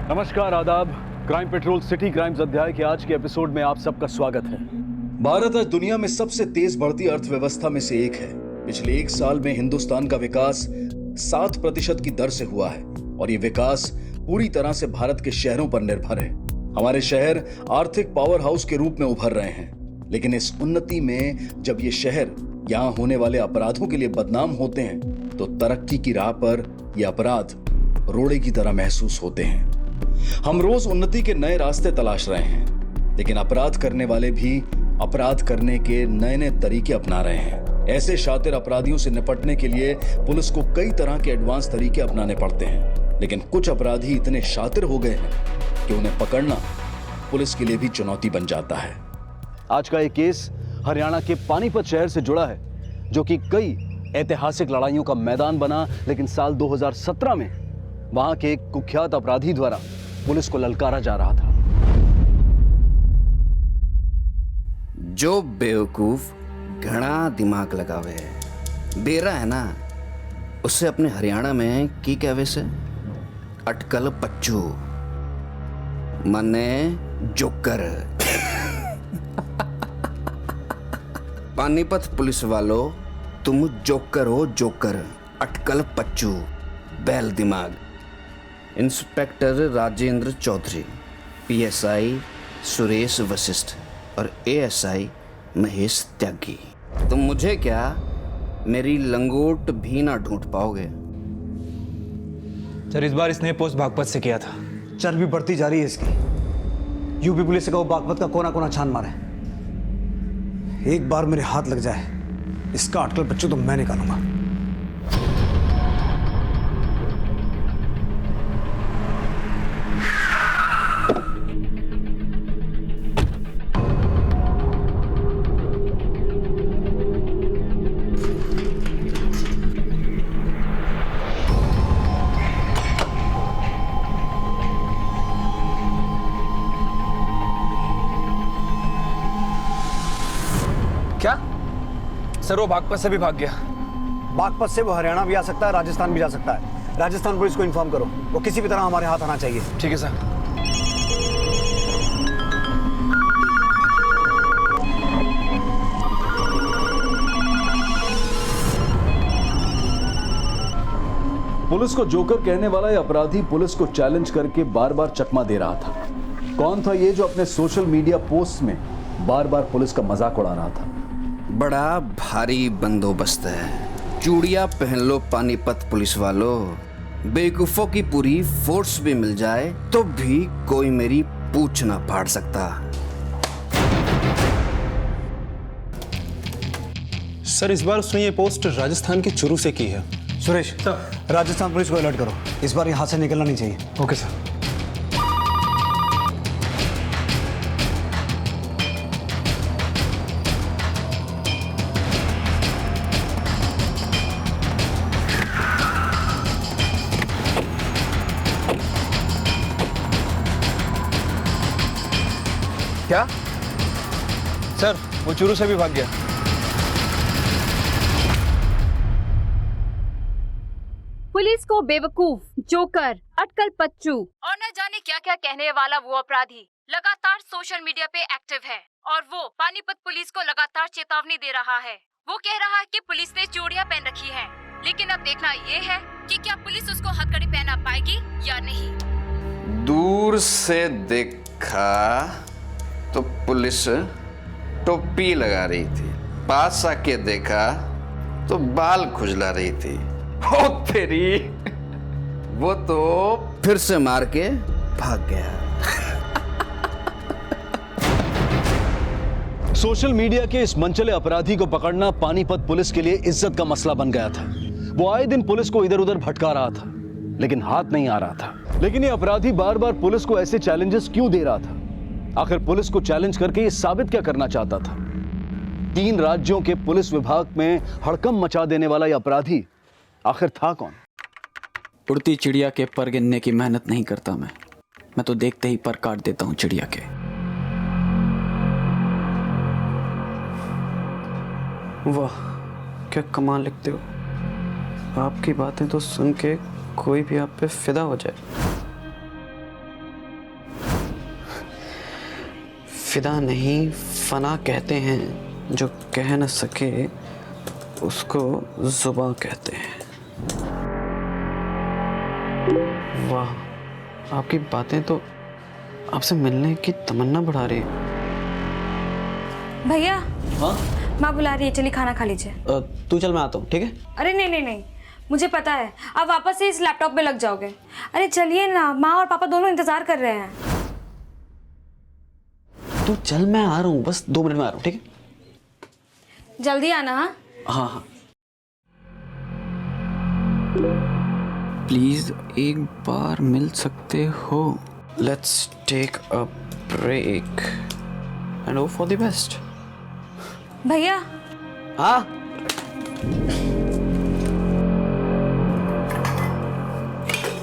नमस्कार, आदाब। Crime petrol city crimes अध्याय के आज के एपिसोड में आप सबका स्वागत है। भारत आज दुनिया में सबसे तेज बढ़ती अर्थव्यवस्था में से एक है। पिछले एक साल में हिंदुस्तान का विकास 7% की दर से हुआ है और ये विकास पूरी तरह से भारत के शहरों पर निर्भर है। हमारे शहर आर्थिक पावर हाउस के रूप में उभर रहे हैं, लेकिन इस उन्नति में जब ये शहर यहाँ होने वाले अपराधों के लिए बदनाम होते हैं तो तरक्की की राह पर ये अपराध रोड़े की तरह महसूस होते हैं। हम रोज उन्नति के नए रास्ते तलाश रहे हैं, लेकिन अपराध करने वाले भी अपराध करने के नए नए तरीके अपना रहे हैं। ऐसे शातिर अपराधियों से निपटने के लिए पुलिस को कई तरह के एडवांस तरीके अपनाने पड़ते हैं, लेकिन कुछ अपराधी इतने शातिर हो गए हैं कि उन्हें पकड़ना पुलिस के लिए भी चुनौती बन जाता है। आज का ये केस हरियाणा के पानीपत शहर से जुड़ा है, जो कि कई ऐतिहासिक लड़ाइयों का मैदान बना, लेकिन साल 2017 में वहां के एक कुख्यात अपराधी द्वारा पुलिस को ललकारा जा रहा था। जो बेवकूफ घना दिमाग लगावे है बेरा है ना, उससे अपने हरियाणा में की कहवे से अटकल पच्चू मने जोकर। पानीपत पुलिस वालों, तुम जोकर हो, जोकर, अटकल पच्चू, बैल दिमाग। इंस्पेक्टर राजेंद्र चौधरी, पीएसआई सुरेश वशिष्ठ और एएसआई महेश त्यागी। तुम मुझे क्या मेरी लंगोट भी ना ढूंढ पाओगे। सर, इस बार इसने पोस्ट बागपत से किया था। चर्बी बढ़ती जा रही है इसकी। यूपी पुलिस से कहो बागपत का कोना कोना छान मारे। एक बार मेरे हाथ लग जाए, इसका अटकल बच्चों तो मैं निकालूंगा। क्या सर, वो बागपत से भी भाग गया? बागपत से वो हरियाणा भी आ सकता है, राजस्थान भी जा सकता है। राजस्थान पुलिस को इन्फॉर्म करो, वो किसी भी तरह हमारे हाथ आना चाहिए। ठीक है सर। पुलिस को जोकर कहने वाला ये अपराधी पुलिस को चैलेंज करके बार बार चकमा दे रहा था। कौन था ये जो अपने सोशल मीडिया पोस्ट में बार बार पुलिस का मजाक उड़ा रहा था? बड़ा भारी बंदोबस्त है। चूड़ियां पहन लो पानीपत पुलिस वालों। बेवकूफों की पूरी फोर्स भी मिल जाए तो भी कोई मेरी पूछ ना फाड़ सकता। सर, इस बार उसने ये पोस्ट राजस्थान के चूरू से की है। सुरेश, राजस्थान पुलिस को अलर्ट करो, इस बार यहाँ से निकलना नहीं चाहिए। Okay sir. क्या सर, वो चूरू से भी भाग गया? पुलिस को बेवकूफ, जोकर, अटकल पच्चू और न जाने क्या क्या कहने वाला वो अपराधी लगातार सोशल मीडिया पे एक्टिव है और वो पानीपत पुलिस को लगातार चेतावनी दे रहा है। वो कह रहा है कि पुलिस ने चूड़ियां पहन रखी हैं, लेकिन अब देखना ये है कि क्या पुलिस उसको हथकड़ी पहना पाएगी या नहीं। दूर से देखा तो पुलिस टोपी लगा रही थी, पास आके देखा तो बाल खुजला रही थी। ओ तेरी, वो तो फिर से मार के भाग गया। सोशल मीडिया के इस मनचले अपराधी को पकड़ना पानीपत पुलिस के लिए इज्जत का मसला बन गया था। वो आए दिन पुलिस को इधर उधर भटका रहा था, लेकिन हाथ नहीं आ रहा था। लेकिन ये अपराधी बार बार पुलिस को ऐसे चैलेंजेस क्यों दे रहा था? आखिर पुलिस को चैलेंज करके ये साबित क्या करना चाहता था? 3 राज्यों के पुलिस विभाग में हड़कंप मचा देने वाला यह अपराधी आखिर था कौन? उड़ती चिड़िया के पर गिनने की मेहनत नहीं करता मैं तो देखते ही पर काट देता हूं चिड़िया के। वाह, क्या कमाल लिखते हो। आपकी बातें तो सुन के कोई भी आप पे फिदा हो जाए। फिदा नहीं फना कहते हैं, जो कह न सके उसको जुबां कहते हैं। वाह, आपकी बातें तो आपसे मिलने की तमन्ना बढ़ा रही है। भैया, हाँ, माँ बुला रही है, चलिए खाना खा लीजिए। तू चल, मैं आता हूँ, ठीक है? अरे नहीं नहीं नहीं, मुझे पता है आप वापस से इस लैपटॉप पे लग जाओगे। अरे चलिए ना, माँ और पापा दोनों इंतजार कर रहे हैं। तू चल, मैं आ रहा हूँ, बस 2 मिनट में आ रहा हूँ, ठीक है? जल्दी आना। हाँ हाँ हाँ। प्लीज एक बार मिल सकते हो? Let's take a break and hope for the best. भैया, हाँ,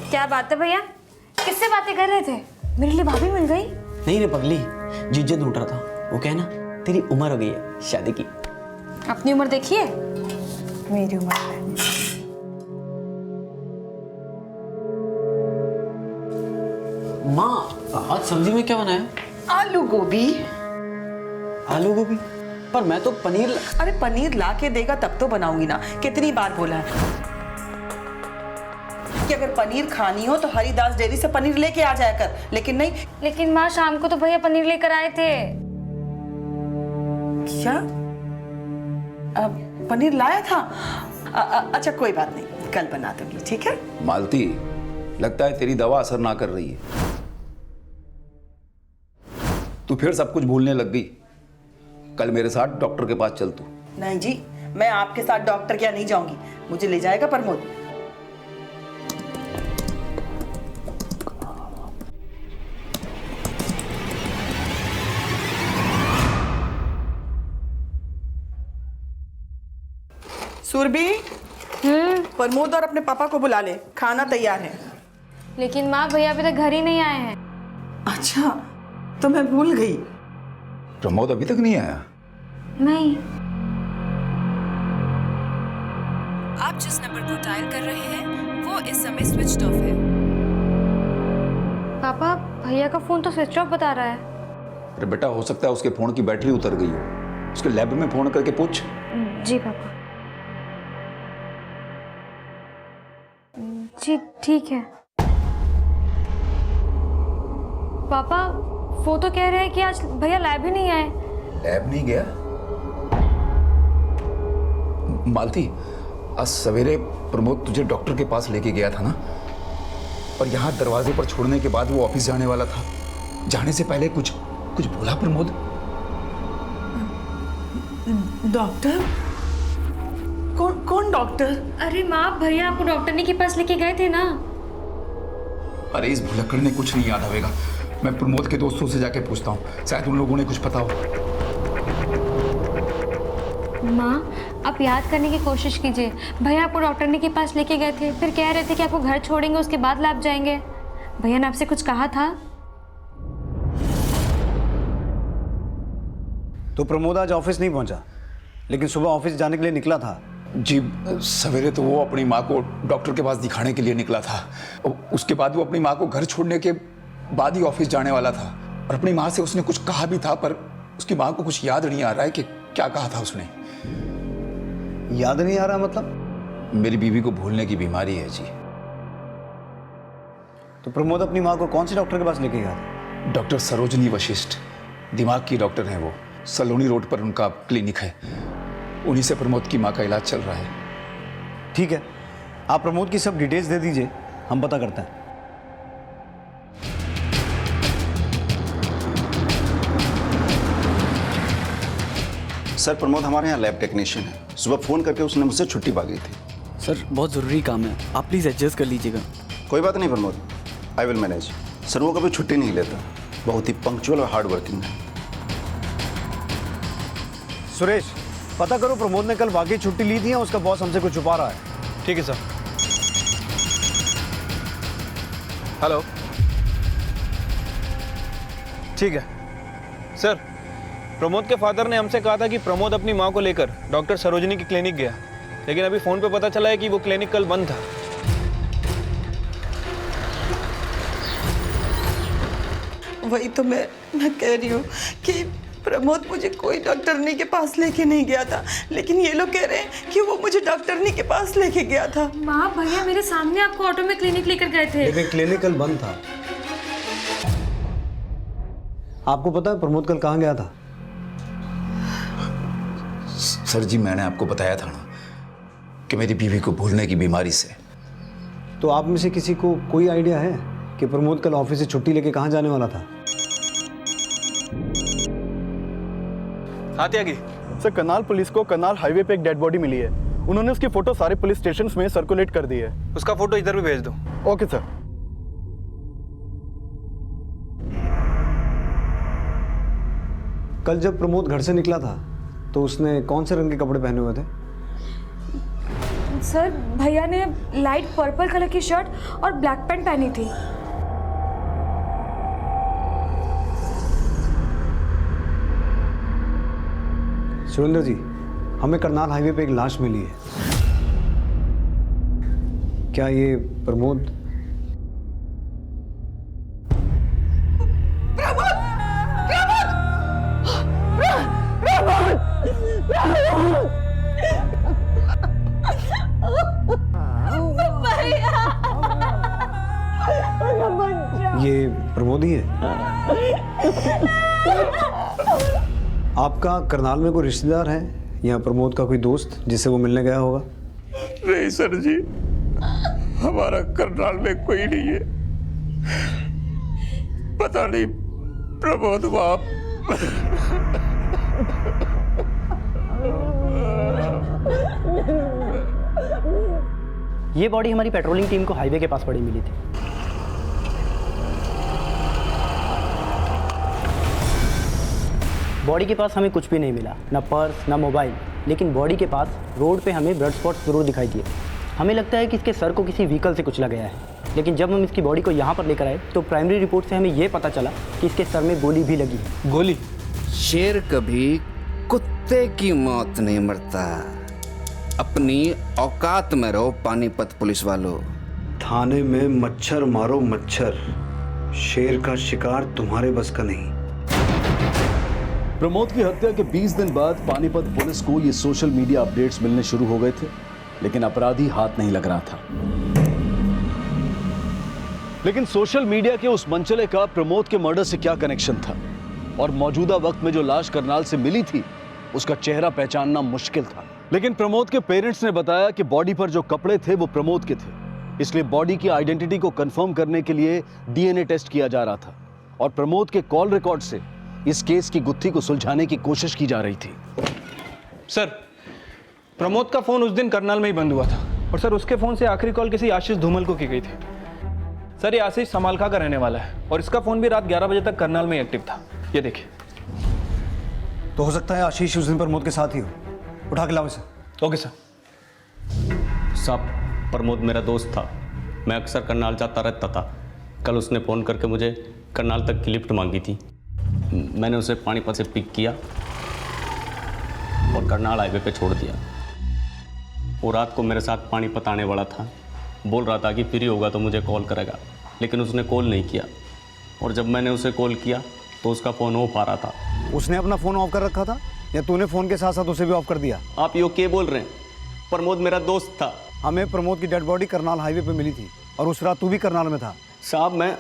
क्या बात है भैया, किससे बातें कर रहे थे? मेरे लिए भाभी मिल गई? नहीं रे पगली, जीजा ढूंढ रहा था। वो क्या है ना, तेरी उम्र हो गई है शादी की। अपनी उम्र देखिए, मेरी उम्र है। माँ, आज सब्जी में क्या बनाया? आलू गोभी। आलू गोभी? पर मैं तो पनीर। अरे पनीर ला के देगा तब तो बनाऊंगी ना। कितनी बार बोला है कि अगर पनीर खानी हो तो हरिदास डेयरी से पनीर लेके आ जाया कर, लेकिन नहीं। लेकिन माँ, शाम को तो भैया पनीर लेकर आए थे। क्या? पनीर लाया था? अच्छा कोई बात नहीं, कल बना दूंगी, ठीक है? मालती, लगता है तेरी दवा असर ना कर रही है। तू फिर सब कुछ भूलने लग गई। कल मेरे साथ डॉक्टर के पास चल तू। नहीं जी, मैं आपके साथ डॉक्टर के यहाँ नहीं जाऊंगी, मुझे ले जाएगा प्रमोद। सुरभि, प्रमोद और अपने पापा को बुला ले, खाना तैयार है। लेकिन माँ, भैया अभी तक घर ही नहीं आए हैं। अच्छा, तो मैं भूल गई। प्रमोद अभी तक नहीं आया? नहीं। आप जिस नंबर को डायल कर रहे हैं वो इस समय स्विच्ड ऑफ है। पापा, भैया का फोन तो स्विच ऑफ बता रहा है। अरे बेटा, हो सकता है उसके फोन की बैटरी उतर गई हो। उसके लैब में फोन करके पूछ। जी पापा। जी ठीक है। पापा, वो तो कह रहे हैं कि आज भैया लैब ही नहीं आए। लैब नहीं गया? मालती, आज सवेरे प्रमोद तुझे डॉक्टर के पास लेके गया था ना, और यहाँ दरवाजे पर छोड़ने के बाद वो ऑफिस जाने वाला था। जाने से पहले कुछ बोला प्रमोद? डॉक्टर? कौन डॉक्टर? अरे माँ, भैया आपको डॉक्टर के पास लेके गए थे ना। अरे इस भुलक्कड़ ने कुछ नहीं याद आवेगा। मैं प्रमोद के दोस्तों से जाके पूछता हूँ, शायद उन लोगों ने कुछ पता हो। माँ, आप याद करने की कोशिश कीजिए। भैया आपको डॉक्टर के पास लेके गए थे, फिर कह रहे थे कि आपको घर छोड़ेंगे, उसके बाद लैब जाएंगे। भैया ने आपसे कुछ कहा था? तो प्रमोद आज ऑफिस नहीं पहुंचा, लेकिन सुबह ऑफिस जाने के लिए निकला था। जी, सवेरे तो वो अपनी माँ को डॉक्टर के पास दिखाने के लिए निकला था। उसके बाद वो अपनी माँ को घर छोड़ने के बाद ही ऑफिस जाने वाला था। और अपनी माँ से उसने कुछ कहा भी था, पर उसकी माँ को कुछ याद नहीं आ रहा है कि क्या कहा था उसने। याद नहीं आ रहा मतलब? मेरी बीवी को भूलने की बीमारी है जी। तो प्रमोद अपनी माँ को कौन से डॉक्टर के पास लेके गया था? डॉक्टर सरोजनी वशिष्ठ, दिमाग की डॉक्टर हैं वो। सलोनी रोड पर उनका क्लिनिक है। उन्हीं से प्रमोद की माँ का इलाज चल रहा है। ठीक है, आप प्रमोद की सब डिटेल्स दे दीजिए, हम पता करते हैं। सर, प्रमोद हमारे यहाँ लैब टेक्नीशियन है। सुबह फ़ोन करके उसने मुझसे छुट्टी मांगी थी। सर, बहुत ज़रूरी काम है, आप प्लीज़ एडजस्ट कर लीजिएगा। कोई बात नहीं Pramod, I will manage. Sir, वो कभी छुट्टी नहीं लेता, बहुत ही पंक्चुअल और हार्ड वर्किंग है। सुरेश, पता करो प्रमोद ने कल वाकई छुट्टी ली थी या उसका बॉस हमसे कुछ छुपा रहा है। ठीक है सर। हेलो, ठीक है सर। प्रमोद के फादर ने हमसे कहा था कि प्रमोद अपनी माँ को लेकर डॉक्टर सरोजनी की क्लिनिक गया, लेकिन अभी फोन पे पता चला है कि वो क्लिनिक कल बंद था। वही तो मैं कह रही हूँ कि प्रमोद मुझे कोई डॉक्टरनी के पास लेके नहीं गया था, लेकिन ये लोग कह रहे हैं कि वो मुझे डॉक्टरनी के पास लेके गया था। माँ भैया मेरे सामने आपको ऑटो में क्लिनिक लेकर गए थे। लेकिन क्लिनिक कल बंद था। आपको पता है प्रमोद कल कहाँ गया था? सर जी, मैंने आपको बताया था ना कि मेरी बीवी को भूलने की बीमारी से। तो आप में से किसी को कोई आइडिया है कि प्रमोद कल ऑफिस से छुट्टी लेके कहाँ जाने वाला था? हाँ त्यागी। सर, करनाल पुलिस को करनाल हाईवे पे एक डेड बॉडी मिली है। उन्होंने उसकी फोटो सारे पुलिस स्टेशन में सर्कुलेट कर दी है। उसका फोटो इधर भी भेज दो। Okay sir. कल जब प्रमोद घर से निकला था तो उसने कौन से रंग के कपड़े पहने हुए थे? सर भैया ने लाइट पर्पल कलर की शर्ट और ब्लैक पैंट पहनी थी। सुरेंद्र जी, हमें करनाल हाईवे पे एक लाश मिली है। क्या ये प्रमोद? ये प्रमोद ही है? आपका करनाल में कोई रिश्तेदार है या प्रमोद का कोई दोस्त जिससे वो मिलने गया होगा? नहीं सर जी, हमारा करनाल में कोई नहीं है। पता नहीं प्रमोद बाप। ये बॉडी हमारी पेट्रोलिंग टीम को हाईवे के पास पड़ी मिली थी। बॉडी के पास हमें कुछ भी नहीं मिला, ना पर्स ना मोबाइल, लेकिन बॉडी के पास रोड पे हमें ब्लड स्पॉट्स जरूर दिखाई दिए। हमें लगता है कि इसके सर को किसी व्हीकल से कुचला गया है, लेकिन जब हम इसकी बॉडी को यहाँ पर लेकर आए तो प्राइमरी रिपोर्ट से हमें ये पता चला कि इसके सर में गोली भी लगी है। गोली? शेर कभी कुत्ते की मौत नहीं मरता। अपनी औकात में रहो पानीपत पुलिस वालों। थाने में मच्छर मारो मच्छर, शेर का शिकार तुम्हारे बस का नहीं। प्रमोद की हत्या के 20 दिन बाद पानीपत पुलिस को ये सोशल मीडिया अपडेट्स मिलने शुरू हो गए थे, लेकिन अपराधी हाथ नहीं लग रहा था। लेकिन सोशल मीडिया के उस मंचले का प्रमोद के मर्डर से क्या कनेक्शन था, और मौजूदा वक्त में जो लाश करनाल से मिली थी उसका चेहरा पहचानना मुश्किल था। लेकिन प्रमोद के पेरेंट्स ने बताया कि बॉडी पर जो कपड़े थे वो प्रमोद के थे, इसलिए बॉडी की आइडेंटिटी को कंफर्म करने के लिए डीएनए टेस्ट किया जा रहा था, और प्रमोद के कॉल रिकॉर्ड से इस केस की गुत्थी को सुलझाने की कोशिश की जा रही थी। सर, प्रमोद का फोन उस दिन करनाल में ही बंद हुआ था, और सर उसके फोन से आखिरी कॉल किसी आशीष धूमल को की गई थी। सर, ये आशीष समालखा का रहने वाला है, और इसका फोन भी रात 11 बजे तक करनाल में ही एक्टिव था। ये देखिए। तो हो सकता है आशीष उस दिन प्रमोद के साथ ही हो। उठा के लाओ इसे। Okay sir. साहब, प्रमोद मेरा दोस्त था, मैं अक्सर करनाल जाता रहता था। कल उसने फ़ोन करके मुझे करनाल तक की लिफ्ट मांगी थी। मैंने उसे पानीपत से पिक किया और करनाल हाईवे पे छोड़ दिया। वो रात को मेरे साथ पानीपत आने वाला था, बोल रहा था कि फ्री होगा तो मुझे कॉल करेगा, लेकिन उसने कॉल नहीं किया, और जब मैंने उसे कॉल किया तो उसका फ़ोन ऑफ आ रहा था। उसने अपना फ़ोन ऑफ कर रखा था या तूने फ़ोन के साथ साथ उसे भी ऑफ कर दिया? आप यो क्या बोल रहे हैं? प्रमोद मेरा दोस्त था। हमें प्रमोद की डेड बॉडी करनाल हाईवे पे मिली थी, और उस रात तू भी करनाल में था। साहब, मैं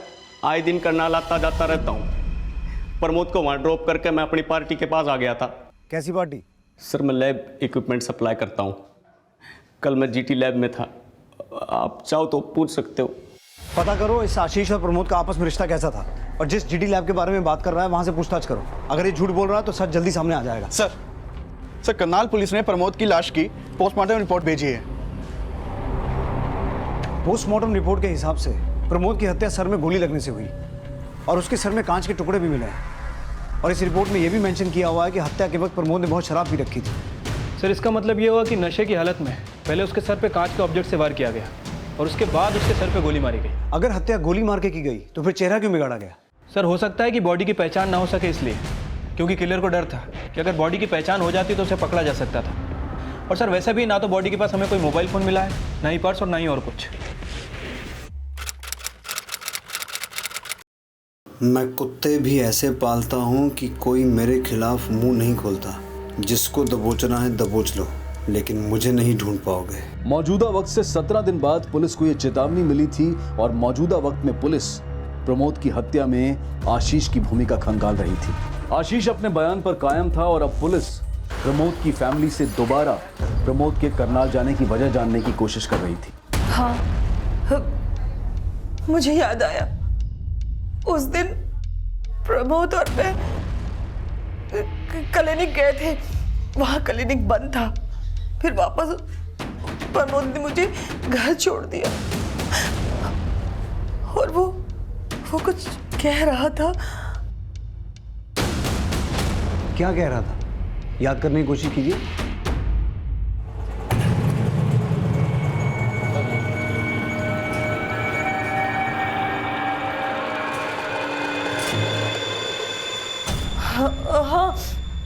आए दिन करनाल आता जाता रहता हूँ। प्रमोद को वहाँ ड्रॉप करके मैं अपनी पार्टी के पास आ गया था। कैसी पार्टी? सर, मैं लैब इक्विपमेंट सप्लाई करता हूँ। कल मैं जीटी लैब में था, आप चाहो तो पूछ सकते हो। पता करो इस आशीष और प्रमोद का आपस में रिश्ता कैसा था, और जिस जीटी लैब के बारे में बात कर रहा है वहाँ से पूछताछ करो। अगर ये झूठ बोल रहा है तो सच जल्दी सामने आ जाएगा। सर, करनाल पुलिस ने प्रमोद की लाश की पोस्टमार्टम रिपोर्ट भेजी है। पोस्टमार्टम रिपोर्ट के हिसाब से प्रमोद की हत्या सर में गोली लगने से हुई, और उसके सर में कांच के टुकड़े भी मिले हैं। और इस रिपोर्ट में यह भी मेंशन किया हुआ है कि हत्या के वक्त प्रमोद ने बहुत शराब पी रखी थी। सर, इसका मतलब ये हुआ कि नशे की हालत में पहले उसके सर पे कांच के ऑब्जेक्ट से वार किया गया, और उसके बाद उसके सर पे गोली मारी गई। अगर हत्या गोली मार के की गई तो फिर चेहरा क्यों बिगाड़ा गया? सर, हो सकता है कि बॉडी की पहचान ना हो सके इसलिए, क्योंकि किलर को डर था कि अगर बॉडी की पहचान हो जाती तो उसे पकड़ा जा सकता था। और सर, वैसे भी ना तो बॉडी के पास हमें कोई मोबाइल फ़ोन मिला है, ना ही पर्स, और ना ही और कुछ। मैं कुत्ते भी ऐसे पालता हूँ कि कोई मेरे खिलाफ मुंह नहीं खोलता। जिसको दबोचना है दबोच लो, लेकिन मुझे नहीं ढूंढ पाओगे। मौजूदा वक्त से 17 दिन बाद पुलिस को यह चेतावनी मिली थी और मौजूदा वक्त में पुलिस प्रमोद की हत्या में आशीष की भूमिका खंगाल रही थी। आशीष अपने बयान पर कायम था और अब पुलिस प्रमोद की फैमिली से दोबारा प्रमोद के करनाल जाने की वजह जानने की कोशिश कर रही थी। हाँ, मुझे याद आया, उस दिन प्रमोद और मैं क्लिनिक गए थे। वहाँ क्लिनिक बंद था। फिर वापस प्रमोद ने मुझे घर छोड़ दिया और वो कुछ कह रहा था। क्या कह रहा था? याद करने की कोशिश कीजिए। हाँ,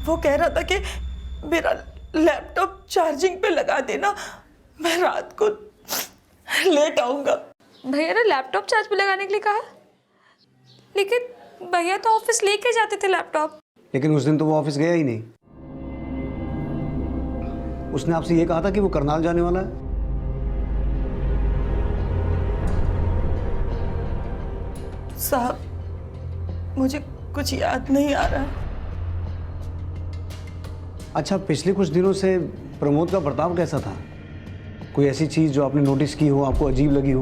वो कह रहा था कि मेरा लैपटॉप चार्जिंग पे लगा देना, मैं रात को लेट आऊंगा। भैया ने लैपटॉप चार्ज पे लगाने के लिए कहा, लेकिन भैया तो ऑफिस लेके जाते थे लैपटॉप। लेकिन उस दिन तो वो ऑफिस गया ही नहीं। उसने आपसे ये कहा था कि वो करनाल जाने वाला है। साहब, मुझे कुछ याद नहीं आ रहा। अच्छा, पिछले कुछ दिनों से प्रमोद का बर्ताव कैसा था? कोई ऐसी चीज जो आपने नोटिस की हो, आपको अजीब लगी हो?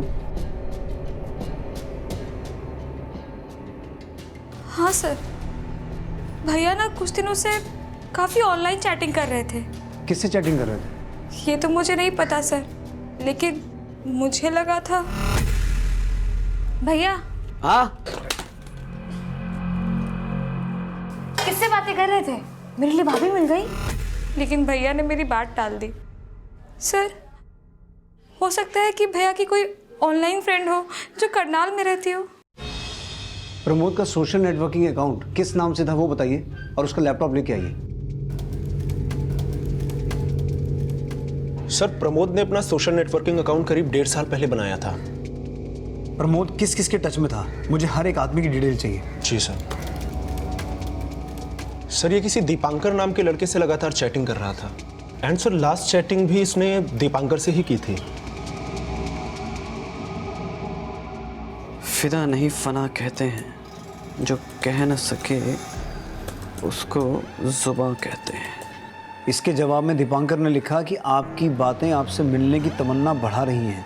हाँ सर, भैया ना कुछ दिनों से काफी ऑनलाइन चैटिंग कर रहे थे। किससे चैटिंग कर रहे थे? ये तो मुझे नहीं पता सर, लेकिन मुझे लगा था। भैया। हाँ, किससे बातें कर रहे थे? मेरे लिए भाभी मिल गई। लेकिन भैया ने मेरी बात टाल दी। सर, हो सकता है कि भैया की कोई ऑनलाइन फ्रेंड हो जो करनाल में रहती हो। प्रमोद का सोशल नेटवर्किंग अकाउंट किस नाम से था वो बताइए, और उसका लैपटॉप लेके आइए। सर, प्रमोद ने अपना सोशल नेटवर्किंग अकाउंट करीब 1.5 साल पहले बनाया था। प्रमोद किस किस के टच में था? मुझे हर एक आदमी की डिटेल चाहिए। जी सर, ये किसी दीपांकर नाम के लड़के से लगातार चैटिंग कर रहा था। एंड सर, लास्ट चैटिंग भी इसने दीपांकर से ही की थी। फिदा नहीं फना कहते हैं, जो कह न सके उसको जुबां कहते हैं। इसके जवाब में दीपांकर ने लिखा कि आपकी बातें आपसे मिलने की तमन्ना बढ़ा रही हैं,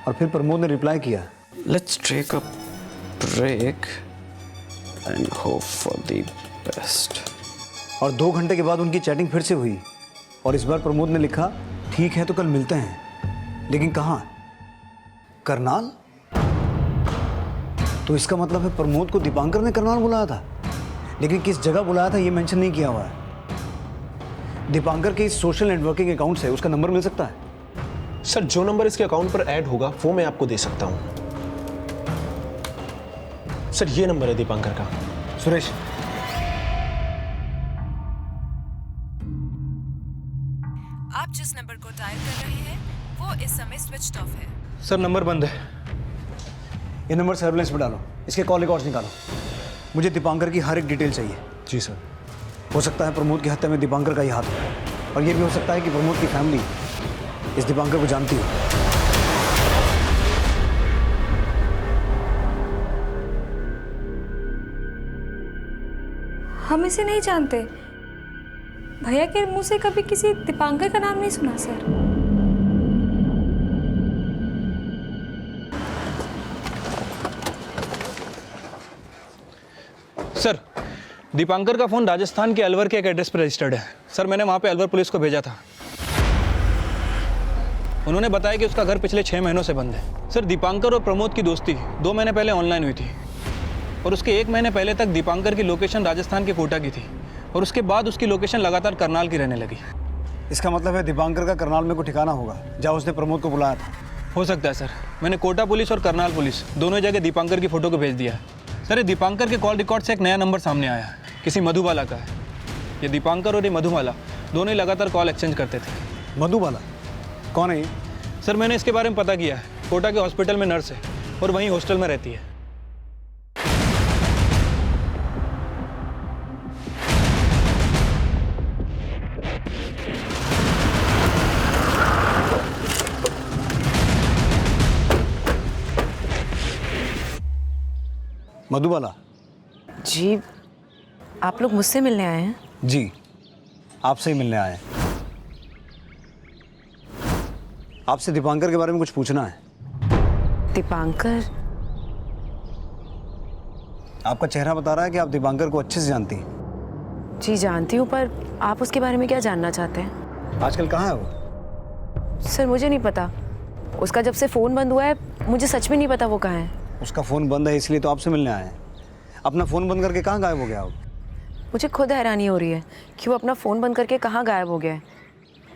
और फिर प्रमोद ने रिप्लाई किया, let's take a break and hope for the best. और 2 घंटे के बाद उनकी चैटिंग फिर से हुई, और इस बार प्रमोद ने लिखा, ठीक है तो कल मिलते हैं, लेकिन कहाँ? करनाल? तो इसका मतलब है प्रमोद को दीपांकर ने करनाल बुलाया था, लेकिन किस जगह बुलाया था ये मेंशन नहीं किया हुआ है। दीपांकर के इस सोशल नेटवर्किंग अकाउंट से उसका नंबर मिल सकता है? सर, जो नंबर इसके अकाउंट पर ऐड होगा वो मैं आपको दे सकता हूँ। सर, ये नंबर है दीपांकर का। सुरेश, आप जिस नंबर को डायल कर रहे हैं वो इस समय स्विच्ड ऑफ है। सर, नंबर बंद है। ये नंबर सर्विलेंस में डालो, इसके कॉल रिकॉर्ड्स निकालो। मुझे दीपांकर की हर एक डिटेल चाहिए। जी सर। हो सकता है प्रमोद की हत्या में दीपांकर का ही हाथ हो, और ये भी हो सकता है कि प्रमोद की फैमिली इस दीपांकर को जानती हो। हम इसे नहीं जानते। भैया के मुंह से कभी किसी दीपांकर का नाम नहीं सुना सर। सर, दीपांकर का फ़ोन राजस्थान के अलवर के एक एड्रेस पर रजिस्टर्ड है। सर, मैंने वहाँ पे अलवर पुलिस को भेजा था। उन्होंने बताया कि उसका घर पिछले 6 महीनों से बंद है। सर, दीपांकर और प्रमोद की दोस्ती 2 महीने पहले ऑनलाइन हुई थी, और उसके 1 महीने पहले तक दीपांकर की लोकेशन राजस्थान के कोटा की थी, और उसके बाद उसकी लोकेशन लगातार करनाल की रहने लगी। इसका मतलब है दीपांकर का करनाल में कोई ठिकाना होगा जहाँ उसने प्रमोद को बुलाया था। हो सकता है सर। मैंने कोटा पुलिस और करनाल पुलिस दोनों जगह दीपांकर की फ़ोटो को भेज दिया है। सर, ये दीपांकर के कॉल रिकॉर्ड से एक नया नंबर सामने आया है, किसी मधुबाला का है। ये दीपांकर और ये मधुबाला दोनों ही लगातार कॉल एक्सचेंज करते थे। मधुबाला कौन है ये? सर, मैंने इसके बारे में पता किया है। कोटा के हॉस्पिटल में नर्स है और वहीं हॉस्टल में रहती है। मधुबाला। जी, आप लोग मुझसे मिलने आए हैं? जी, आपसे ही मिलने आए हैं। आपसे दीपांकर के बारे में कुछ पूछना है। दीपांकर? आपका चेहरा बता रहा है कि आप दीपांकर को अच्छे से जानती हैं। जी जानती हूँ, पर आप उसके बारे में क्या जानना चाहते हैं? आजकल कहाँ है वो? सर मुझे नहीं पता, उसका जब से फ़ोन बंद हुआ है मुझे सच में नहीं पता वो कहाँ है। उसका फ़ोन बंद है इसलिए तो आपसे मिलने आए हैं। अपना फ़ोन बंद करके कहाँ गायब हो गया वो? मुझे खुद हैरानी हो रही है कि वो अपना फ़ोन बंद करके कहाँ गायब हो गया है,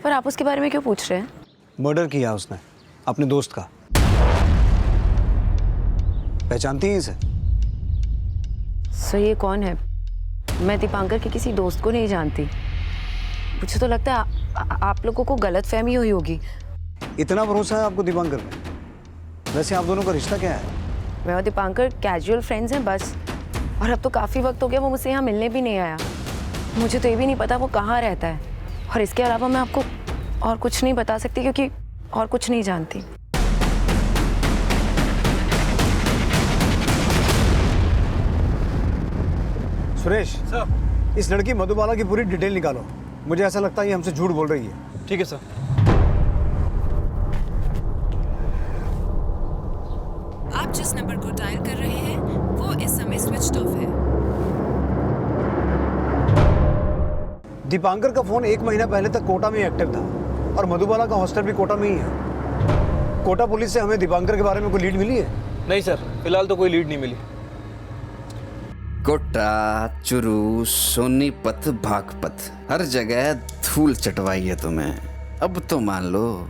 पर आप उसके बारे में क्यों पूछ रहे हैं? मर्डर किया उसने अपने दोस्त का। पहचानती हैं इसे? सर ये कौन है? मैं दीपांकर के किसी दोस्त को नहीं जानती। मुझे तो लगता है आप लोगों को गलतफहमी हुई होगी। इतना भरोसा है आपको दीपांकर पे? वैसे आप दोनों का रिश्ता क्या है? मैं और दीपांकर कैजुअल फ्रेंड्स हैं बस, और अब तो काफ़ी वक्त हो गया वो मुझसे यहाँ मिलने भी नहीं आया। मुझे तो ये भी नहीं पता वो कहाँ रहता है, और इसके अलावा मैं आपको और कुछ नहीं बता सकती क्योंकि और कुछ नहीं जानती। सुरेश सर, इस लड़की मधुबाला की पूरी डिटेल निकालो। मुझे ऐसा लगता है ये हमसे झूठ बोल रही है। ठीक है सर। आप जिस नंबर को डायल कर रहे हैं वो इस समय स्विच्ड ऑफ है। दीपांकर का फोन 1 महीना पहले तक कोटा में एक्टिव था, और मधुबाला का हॉस्टल भी कोटा में ही है। कोटा पुलिस से हमें दीपांकर के बारे में कोई लीड मिली है? नहीं सर, फिलहाल तो कोई लीड नहीं मिली। कोटा, चुरू, सोनीपत, बागपत, हर जगह धूल चटवाई है तुम्हें। अब तो मान लो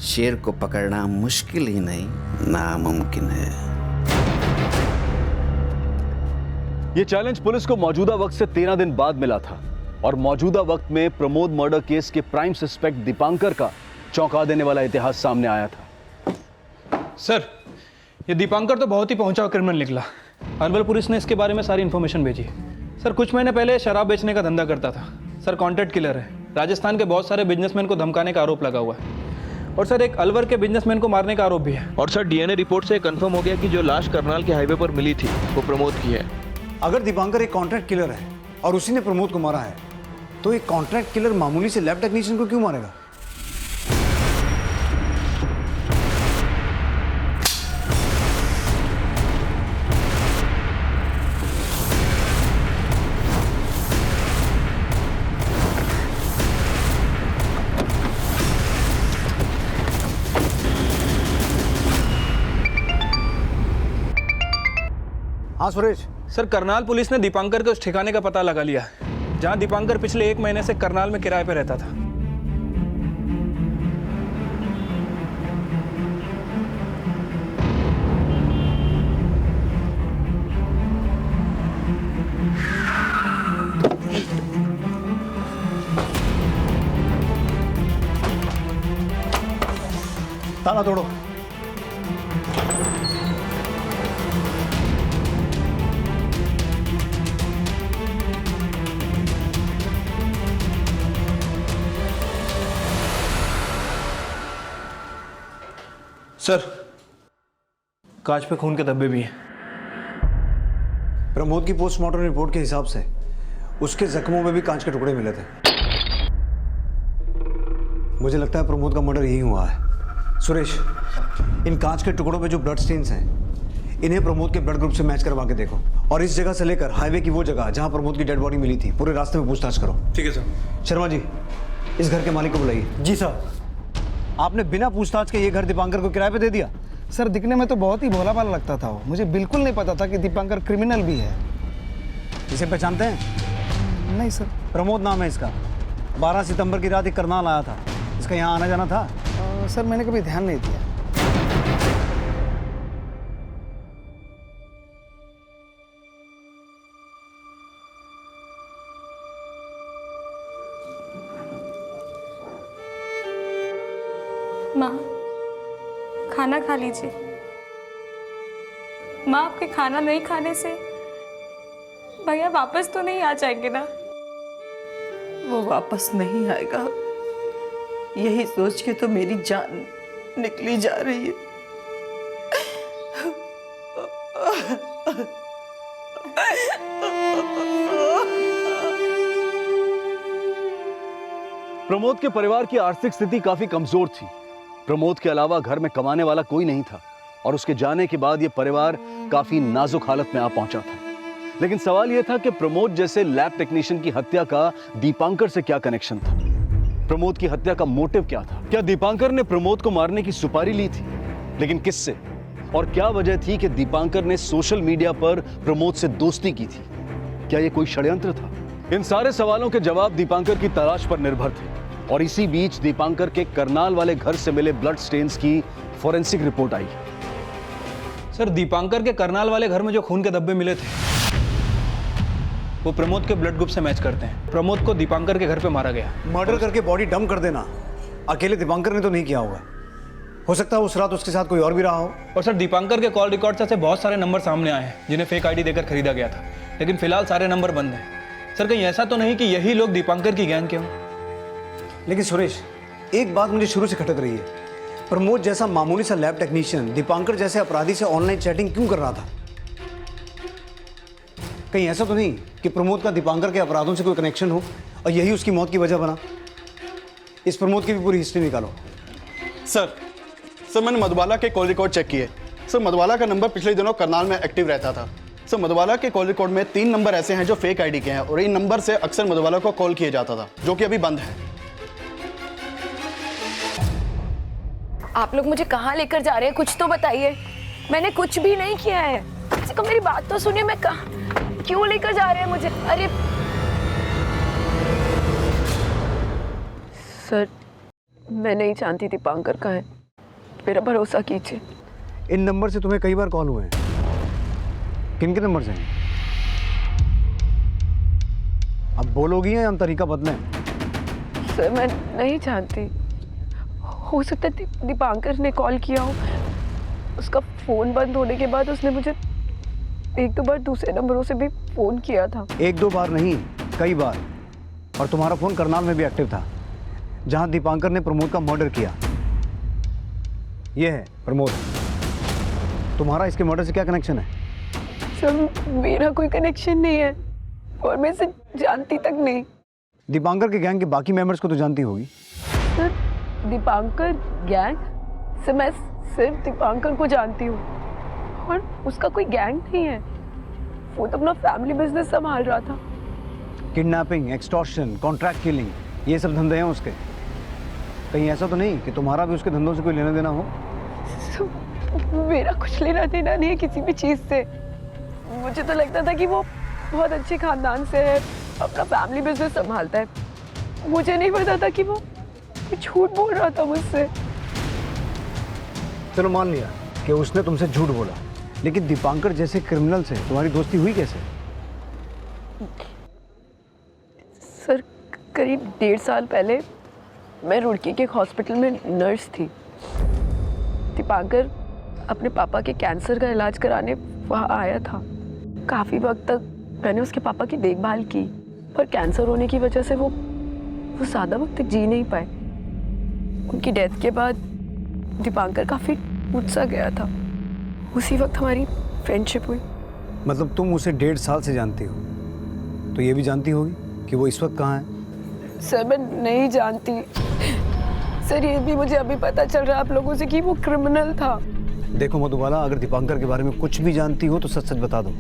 शेर को पकड़ना मुश्किल ही नहीं नामुमकिन है। ये चैलेंज पुलिस को मौजूदा वक्त से 13 दिन बाद मिला था, और मौजूदा वक्त में प्रमोद मर्डर केस के प्राइम सस्पेक्ट दीपांकर का चौंका देने वाला इतिहास सामने आया था। सर ये दीपांकर तो बहुत ही पहुंचा हुआ क्रिमिनल निकला। अर्बल पुलिस ने इसके बारे में सारी इन्फॉर्मेशन भेजी। सर कुछ महीने पहले शराब बेचने का धंधा करता था। सर कॉन्ट्रैक्ट किलर है। राजस्थान के बहुत सारे बिजनेसमैन को धमकाने का आरोप लगा हुआ है, और सर एक अलवर के बिजनेसमैन को मारने का आरोप भी है। और सर डीएनए रिपोर्ट से कंफर्म हो गया कि जो लाश करनाल के हाईवे पर मिली थी वो प्रमोद की है। अगर दीपांकर एक कॉन्ट्रैक्ट किलर है और उसी ने प्रमोद को मारा है, तो एक कॉन्ट्रैक्ट किलर मामूली से लैब टेक्नीशियन को क्यों मारेगा? हाँ सुरेश। सर करनाल पुलिस ने दीपांकर के उस ठिकाने का पता लगा लिया है जहां दीपांकर पिछले 1 महीने से करनाल में किराए पे रहता था। ताला तोड़ो। सर कांच पे खून के धब्बे भी हैं। प्रमोद की पोस्टमार्टम रिपोर्ट के हिसाब से उसके जख्मों में भी कांच के टुकड़े मिले थे। मुझे लगता है प्रमोद का मर्डर यही हुआ है। सुरेश, इन कांच के टुकड़ों पे जो ब्लड स्टेन्स हैं, इन्हें प्रमोद के ब्लड ग्रुप से मैच करवा के देखो, और इस जगह से लेकर हाईवे की वो जगह जहां प्रमोद की डेड बॉडी मिली थी पूरे रास्ते में पूछताछ करो। ठीक है सर। शर्मा जी, इस घर के मालिक को बुलाइए। जी सर। आपने बिना पूछताछ के ये घर दीपांकर को किराए पे दे दिया? सर दिखने में तो बहुत ही भोला भाला लगता था वो। मुझे बिल्कुल नहीं पता था कि दीपांकर क्रिमिनल भी है। इसे पहचानते हैं? नहीं सर। प्रमोद नाम है इसका। 12 सितंबर की रात एक करनाल आया था। इसका यहाँ आना जाना था? सर मैंने कभी ध्यान नहीं दिया। माँ खाना खा लीजिए। माँ आपके खाना नहीं खाने से भैया वापस तो नहीं आ जाएंगे ना? वो वापस नहीं आएगा, यही सोच के तो मेरी जान निकली जा रही है। प्रमोद के परिवार की आर्थिक स्थिति काफी कमजोर थी। प्रमोद के अलावा घर में कमाने वाला कोई नहीं था और उसके जाने के बाद यह परिवार काफी नाजुक हालत में आ पहुंचा था। लेकिन सवाल यह था कि प्रमोद जैसे लैब टेक्नीशियन की हत्या का दीपांकर से क्या कनेक्शन था? प्रमोद की हत्या का मोटिव क्या था? क्या दीपांकर ने प्रमोद को मारने की सुपारी ली थी? लेकिन किससे? और क्या वजह थी कि दीपांकर ने सोशल मीडिया पर प्रमोद से दोस्ती की थी? क्या यह कोई षड्यंत्र था? इन सारे सवालों के जवाब दीपांकर की तलाश पर निर्भर थे और इसी बीच दीपांकर के करनाल वाले घर से मिले ब्लड स्टेन्स की फॉरेंसिक रिपोर्ट आई। सर, दीपांकर के करनाल वाले घर में जो खून के धब्बे मिले थे वो प्रमोद के ब्लड ग्रुप से मैच करते हैं। प्रमोद को दीपांकर के घर पे मारा गया। मर्डर करके बॉडी डंप कर देना अकेले दीपांकर ने तो नहीं किया होगा। हो सकता है उस रात उसके साथ कोई और भी रहा हो। और सर, दीपांकर के कॉल रिकॉर्ड से बहुत सारे नंबर सामने आए हैं जिन्हें फेक आईडी देकर खरीदा गया था, लेकिन फिलहाल सारे नंबर बंद हैं। सर, कहीं ऐसा तो नहीं कि यही लोग दीपांकर की गैंग के हों? लेकिन सुरेश, एक बात मुझे शुरू से खटक रही है। प्रमोद जैसा मामूली सा लैब टेक्नीशियन दीपांकर जैसे अपराधी से ऑनलाइन चैटिंग क्यों कर रहा था? कहीं ऐसा तो नहीं कि प्रमोद का दीपांकर के अपराधों से कोई कनेक्शन हो और यही उसकी मौत की वजह बना? इस प्रमोद की भी पूरी हिस्ट्री निकालो। सर मैंने मधुबाला के कॉल रिकॉर्ड चेक किए। सर, मधुबाला का नंबर पिछले दिनों करनाल में एक्टिव रहता था। सर, मधुबाला के कॉल रिकॉर्ड में 3 नंबर ऐसे हैं जो फेक आईडी के हैं और इन नंबर से अक्सर मधुबाला को कॉल किया जाता था, जो कि अभी बंद है। आप लोग मुझे कहाँ लेकर जा रहे हैं? कुछ तो बताइए। मैंने कुछ भी नहीं किया है। किसी को मेरी बात तो सुनिए। मैं कहाँ, क्यों लेकर जा रहे हैं मुझे? अरे सर, मैं नहीं जानती दीपांकर का है, मेरा भरोसा कीजिए। इन नंबर से तुम्हें कई बार कॉल हुए हैं। किन के नंबर से हैं? अब बोलोगी या हम तरीका बदलें? सर, मैं नहीं जानती। हो सकता है दीपांकर ने कॉल किया हो। उसका फ़ोन बंद होने के बाद उसने मुझे 1-2 बार दूसरे नंबरों से भी फ़ोन किया था। 1-2 बार नहीं, कई बार। और तुम्हारा फ़ोन करनाल में भी एक्टिव था, जहां दीपांकर ने प्रमोद का मर्डर किया। यह है प्रमोद। तुम्हारा इसके मर्डर से क्या कनेक्शन है? सर, मेरा कोई कनेक्शन नहीं है और मैं इसे जानती तक नहीं। दीपांकर के गैंग के बाकी मेंबर्स को तो जानती होगी। सर, दीपांकर गैंग से मैं सिर्फ दीपांकर को जानती हूँ और उसका कोई गैंग नहीं है। वो तो अपना फैमिली बिजनेस संभाल रहा था। किडनैपिंग, एक्सटॉर्शन, कॉन्ट्रैक्ट किलिंग, ये सब धंधे हैं उसके। कहीं ऐसा तो नहीं कि तुम्हारा भी उसके धंधों से कोई लेना देना हो? मेरा कुछ लेना देना नहीं है किसी भी चीज़ से। मुझे तो लगता था कि वो बहुत अच्छे खानदान से है, अपना फैमिली बिजनेस संभालता है। मुझे नहीं पता था कि वो झूठ बोल रहा था मुझसे। चलो मान लिया कि उसने तुमसे झूठ बोला, लेकिन दीपांकर जैसे क्रिमिनल से तुम्हारी दोस्ती हुई कैसे? सर, करीब 1.5 साल पहले मैं रुड़की के एक हॉस्पिटल में नर्स थी। दीपांकर अपने पापा के कैंसर का इलाज कराने वहाँ आया था। काफ़ी वक्त तक मैंने उसके पापा की देखभाल की, पर कैंसर होने की वजह से वो ज़्यादा वक्त तक जी नहीं पाए। उनकी डेथ के बाद दीपांकर काफ़ी टूट सा गया था। उसी वक्त हमारी फ्रेंडशिप हुई। मतलब तुम उसे 1.5 साल से जानती हो, तो ये भी जानती होगी कि वो इस वक्त कहाँ है? सर, मैं नहीं जानती। सर, ये भी मुझे अभी पता चल रहा है आप लोगों से कि वो क्रिमिनल था। देखो मधुबाला, अगर दीपांकर के बारे में कुछ भी जानती हो तो सच सच बता दो।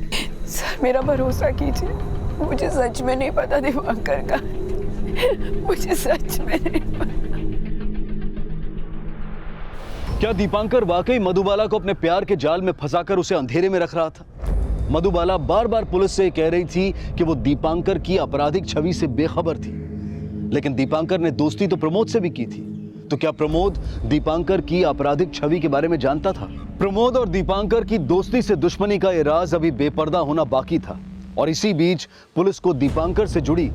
सर, मेरा भरोसा कीजिए, मुझे सच में नहीं पता दीपांकर का। मुझे सच में नहीं पता। क्या दीपांकर वाकई मधुबाला को अपने प्यार के जाल में फंसाकर उसे अंधेरे में रख रहा था? मधुबाला बार बार पुलिस से कह रही थी कि वो दीपांकर की आपराधिक छवि से बेखबर थी, लेकिन दीपांकर ने दोस्ती तो प्रमोद से भी की थी। तो क्या प्रमोद दीपांकर की आपराधिक छवि के बारे में जानता था? प्रमोद और दीपांकर की दोस्ती से दुश्मनी का ये राज अभी बेपर्दा होना बाकी था और इसी बीच पुलिस को दीपांकर से जुड़ी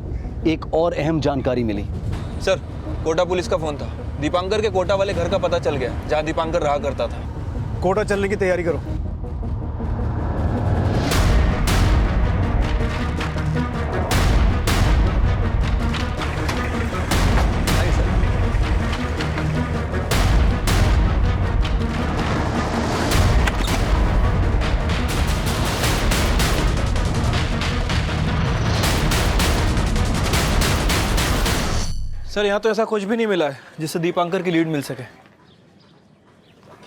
एक और अहम जानकारी मिली। सर, कोटा पुलिस का फोन था। दीपांकर के कोटा वाले घर का पता चल गया, जहां दीपांकर रहा करता था। कोटा चलने की तैयारी करो। सर यहाँ तो ऐसा कुछ भी नहीं मिला है जिससे दीपांकर की लीड मिल सके।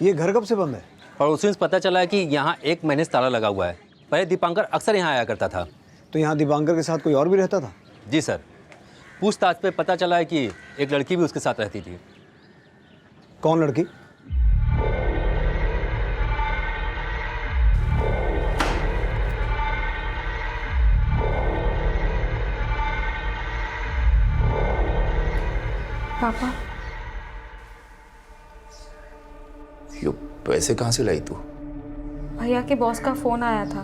ये घर कब से बंद है? पड़ोसियों से पता चला है कि यहाँ 1 महीने से ताला लगा हुआ है। पहले दीपांकर अक्सर यहाँ आया करता था। तो यहाँ दीपांकर के साथ कोई और भी रहता था? जी सर, पूछताछ पे पता चला है कि एक लड़की भी उसके साथ रहती थी। कौन लड़की? पापा, ये पैसे कहाँ से लाई तू? भैया के बॉस का फोन आया था,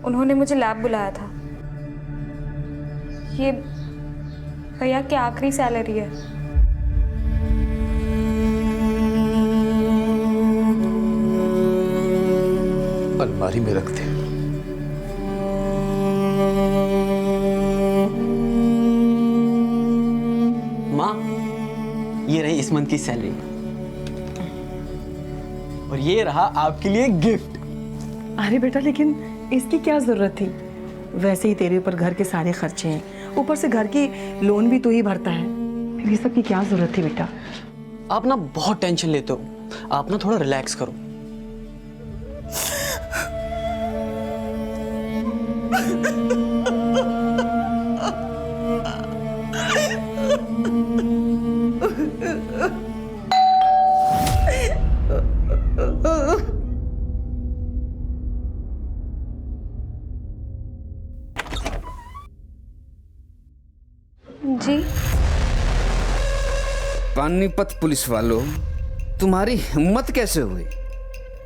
उन्होंने मुझे लैब बुलाया था। ये भैया की आखिरी सैलरी है। अलमारी में रख दे। माँ, ये रही इस मंथ की सैलरी और ये रहा आपके लिए गिफ्ट। अरे बेटा, लेकिन इसकी क्या जरूरत थी? वैसे ही तेरे ऊपर घर के सारे खर्चे हैं, ऊपर से घर की लोन भी तू ही भरता है, फिर ये सब की क्या जरूरत थी बेटा? आप ना बहुत टेंशन लेते हो, आप ना थोड़ा रिलैक्स करो। जी पानीपत पुलिस वालों, तुम्हारी हिम्मत कैसे हुई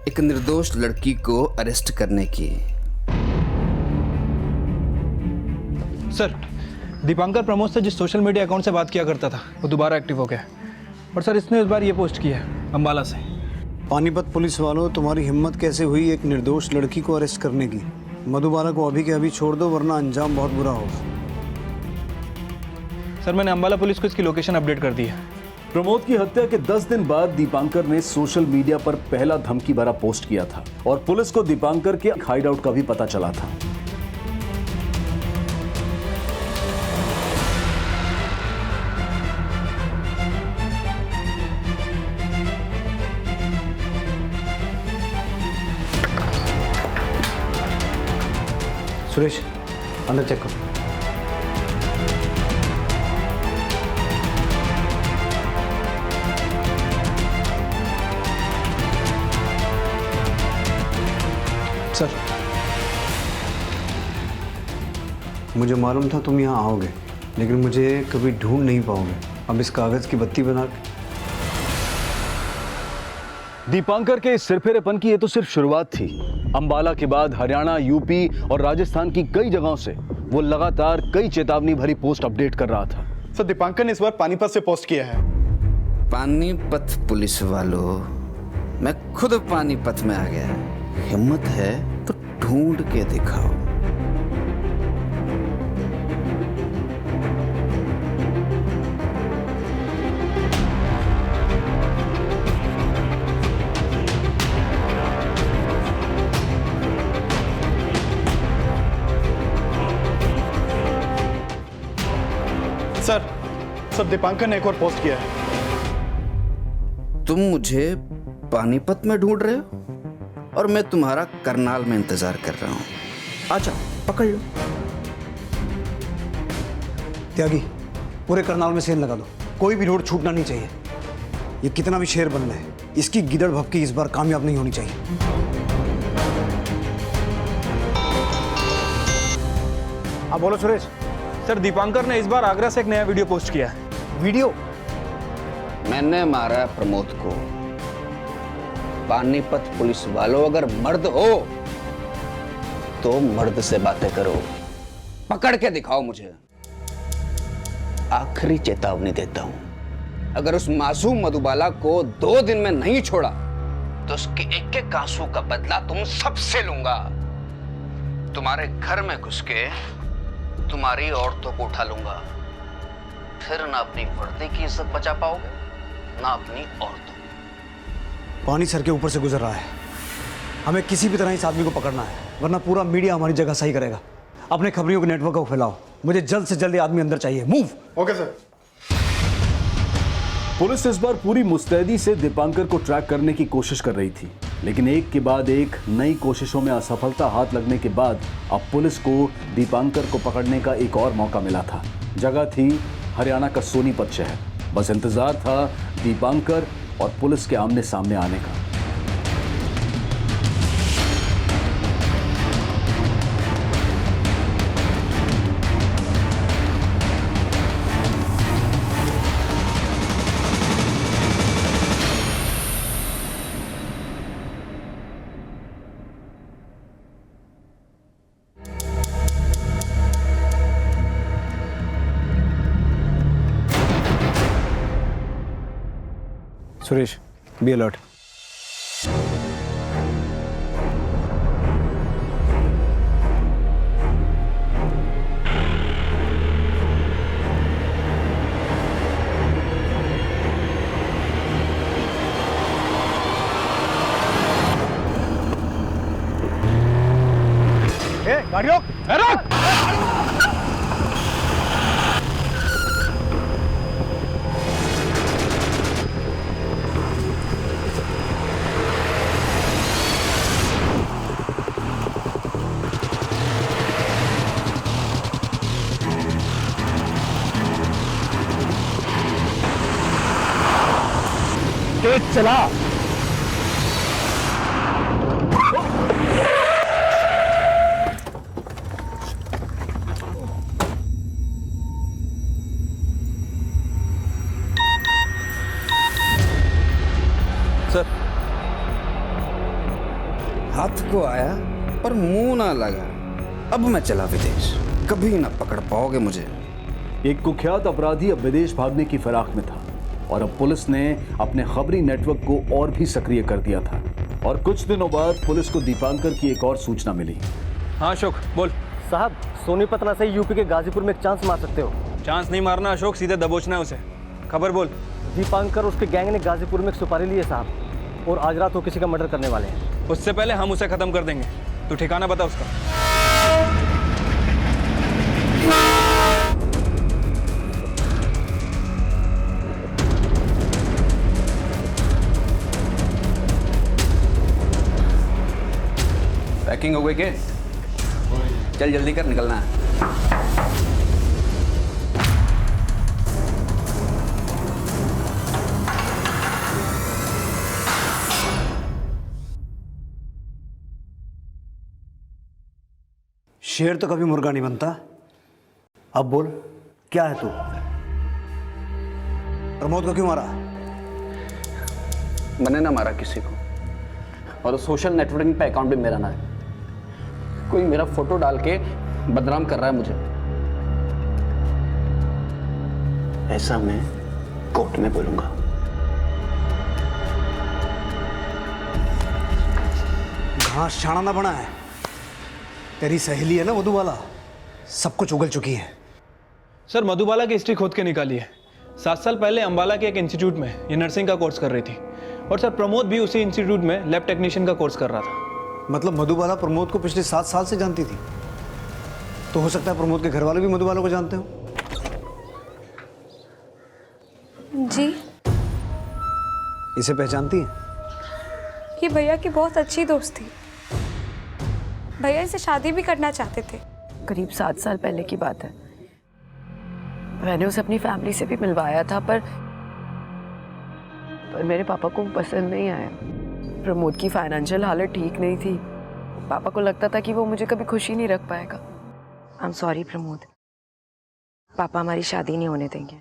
एक निर्दोष लड़की को अरेस्ट करने की? सर, दीपांकर प्रमोद से जिस सोशल मीडिया अकाउंट से बात किया करता था वो दोबारा एक्टिव हो गया है। और सर, इसने इस बार ये पोस्ट किया है अम्बाला से। पानीपत पुलिस वालों, तुम्हारी हिम्मत कैसे हुई एक निर्दोष लड़की को अरेस्ट करने की? मधुबाला को अभी के अभी छोड़ दो, वरना अंजाम बहुत बुरा होगा। सर, मैंने अम्बाला पुलिस को इसकी लोकेशन अपडेट कर दी है। प्रमोद की हत्या के 10 दिन बाद दीपांकर ने सोशल मीडिया पर पहला धमकी भरा पोस्ट किया था और पुलिस को दीपांकर के हाइडआउट का भी पता चला था। सुरेश, अंदर चेक करो। सर, मुझे मालूम था तुम यहाँ आओगे, लेकिन मुझे कभी ढूंढ नहीं पाओगे। अब इस कागज की बत्ती बना के। दीपांकर के इस सिरफिरेपन की ये तो सिर्फ शुरुआत थी। अंबाला के बाद हरियाणा, यूपी और राजस्थान की कई जगहों से वो लगातार कई चेतावनी भरी पोस्ट अपडेट कर रहा था। सर, दीपांकर ने इस बार पानीपत से पोस्ट किया है। पानीपत पुलिस वालों, मैं खुद पानीपत में आ गया। हिम्मत है तो ढूंढ के दिखाओ। सर, दीपांकर ने एक और पोस्ट किया है। तुम मुझे पानीपत में ढूंढ रहे हो और मैं तुम्हारा करनाल में इंतजार कर रहा हूं। आजा, पकड़ लो। त्यागी, पूरे करनाल में सेल लगा दो, कोई भी रोड छूटना नहीं चाहिए। ये कितना भी शेर बन है, इसकी गिदड़ भपकी इस बार कामयाब नहीं होनी चाहिए। अब बोलो सुरेश। सर, दीपांकर ने इस बार आगरा से एक नया वीडियो पोस्ट किया है। वीडियो? मैंने मारा प्रमोद को। पानीपत पुलिस वालों, अगर मर्द हो तो मर्द से बातें करो, पकड़ के दिखाओ मुझे। आखिरी चेतावनी देता हूं, अगर उस मासूम मधुबाला को 2 दिन में नहीं छोड़ा तो उसके एक एक आंसू का बदला तुम सबसे लूंगा। तुम्हारे घर में घुस के तुम्हारी औरतों को उठा लूंगा, फिर ना अपनी वर्दी की इज्जत बचा पाओगे ना अपनी औरतों। पानी सर के ऊपर से गुजर रहा है, हमें किसी भी तरह इस आदमी को पकड़ना है, वरना पूरा मीडिया हमारी जगह सही करेगा। अपने खबरियों के नेटवर्क को फैलाओ, मुझे जल्द से जल्द ये आदमी अंदर चाहिए। मूव। Okay sir. पुलिस इस बार पूरी मुस्तैदी से दीपांकर को ट्रैक करने की कोशिश कर रही थी, लेकिन एक के बाद एक नई कोशिशों में असफलता हाथ लगने के बाद अब पुलिस को दीपांकर को पकड़ने का एक और मौका मिला था। जगह थी हरियाणा का सोनीपत शहर। बस इंतजार था दीपांकर और पुलिस के आमने सामने आने का। Suresh, be alert. गाड़ी रोक, रोक। तेज चला। सर, हाथ को आया पर मुंह ना लगा। अब मैं चला विदेश, कभी ना पकड़ पाओगे मुझे। एक कुख्यात अपराधी अब विदेश भागने की फिराक में था और अब पुलिस ने अपने खबरी नेटवर्क को और भी सक्रिय कर दिया था। और कुछ दिनों बाद पुलिस को दीपांकर की एक और सूचना मिली। हाँ अशोक, बोल। साहब, सोनीपत से यूपी के गाजीपुर में एक चांस मार सकते हो। चांस नहीं मारना अशोक, सीधे दबोचना है उसे। खबर बोल। दीपांकर और उसके गैंग ने गाजीपुर में एक सुपारी ली है साहब, और आज रात वो किसी का मर्डर करने वाले हैं। उससे पहले हम उसे खत्म कर देंगे। तू ठिकाना बता उसका। पैकिंग हो गई के? चल जल्दी कर, निकलना है। शेर तो कभी मुर्गा नहीं बनता। अब बोल, क्या है तू? प्रमोद को क्यों मारा? मैंने ना मारा किसी को, और सोशल नेटवर्किंग पे अकाउंट भी मेरा ना है। कोई मेरा फोटो डाल के बदनाम कर रहा है मुझे। ऐसा मैं कोर्ट में बोलूंगा। घास छाना ना बना है। तेरी सहेली है ना मधुबाला, सब कुछ उगल चुकी है। सर, मधुबाला की हिस्ट्री खोद के निकाली है। 7 साल पहले अंबाला के एक इंस्टीट्यूट में ये नर्सिंग का कोर्स कर रही थी, और सर प्रमोद भी उसी इंस्टीट्यूट में लैब टेक्नीशियन का कोर्स कर रहा था। मतलब मधुबाला प्रमोद को पिछले 7 साल से जानती थी? तो हो सकता है प्रमोद के घर वाले भी मधुबाला को जानते हो। जी, इसे पहचानती है? ये भैया की बहुत अच्छी दोस्त थी। भैया इसे शादी भी करना चाहते थे। करीब 7 साल पहले की बात है। मैंने उसे अपनी फैमिली से भी मिलवाया था, पर मेरे पापा को पसंद नहीं आया। प्रमोद की फाइनेंशियल हालत ठीक नहीं थी। पापा को लगता था कि वो मुझे कभी खुशी नहीं रख पाएगा। आई एम सॉरी प्रमोद, पापा हमारी शादी नहीं होने देंगे।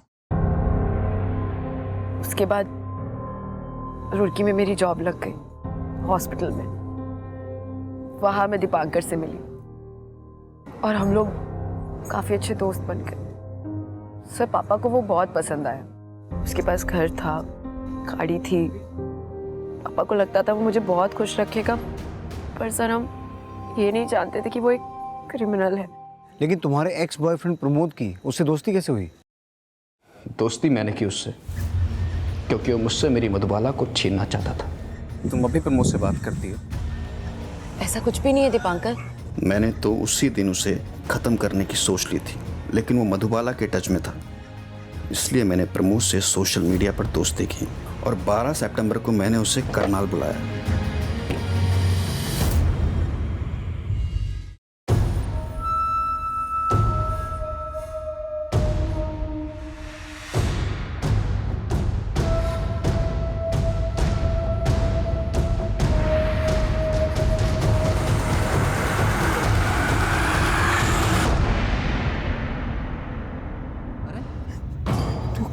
उसके बाद रुड़की में मेरी जॉब लग गई, हॉस्पिटल में। वहाँ मैं दीपांकर से मिली और हम लोग काफ़ी अच्छे दोस्त बन गए। सर, पापा को वो बहुत पसंद आया। उसके पास घर था, गाड़ी थी। पापा को लगता था वो मुझे बहुत खुश रखेगा, पर सर हम ये नहीं जानते थे कि वो एक क्रिमिनल है। लेकिन तुम्हारे एक्स बॉयफ्रेंड प्रमोद की उससे दोस्ती कैसे हुई? दोस्ती मैंने की उससे, क्योंकि वो मुझसे मेरी मधुबाला को छीनना चाहता था। तुम अभी प्रमोद से बात करती हो? ऐसा कुछ भी नहीं है दीपांकर। मैंने तो उसी दिन उसे खत्म करने की सोच ली थी, लेकिन वो मधुबाला के टच में था। इसलिए मैंने प्रमोद से सोशल मीडिया पर दोस्ती की और 12 सितंबर को मैंने उसे करनाल बुलाया।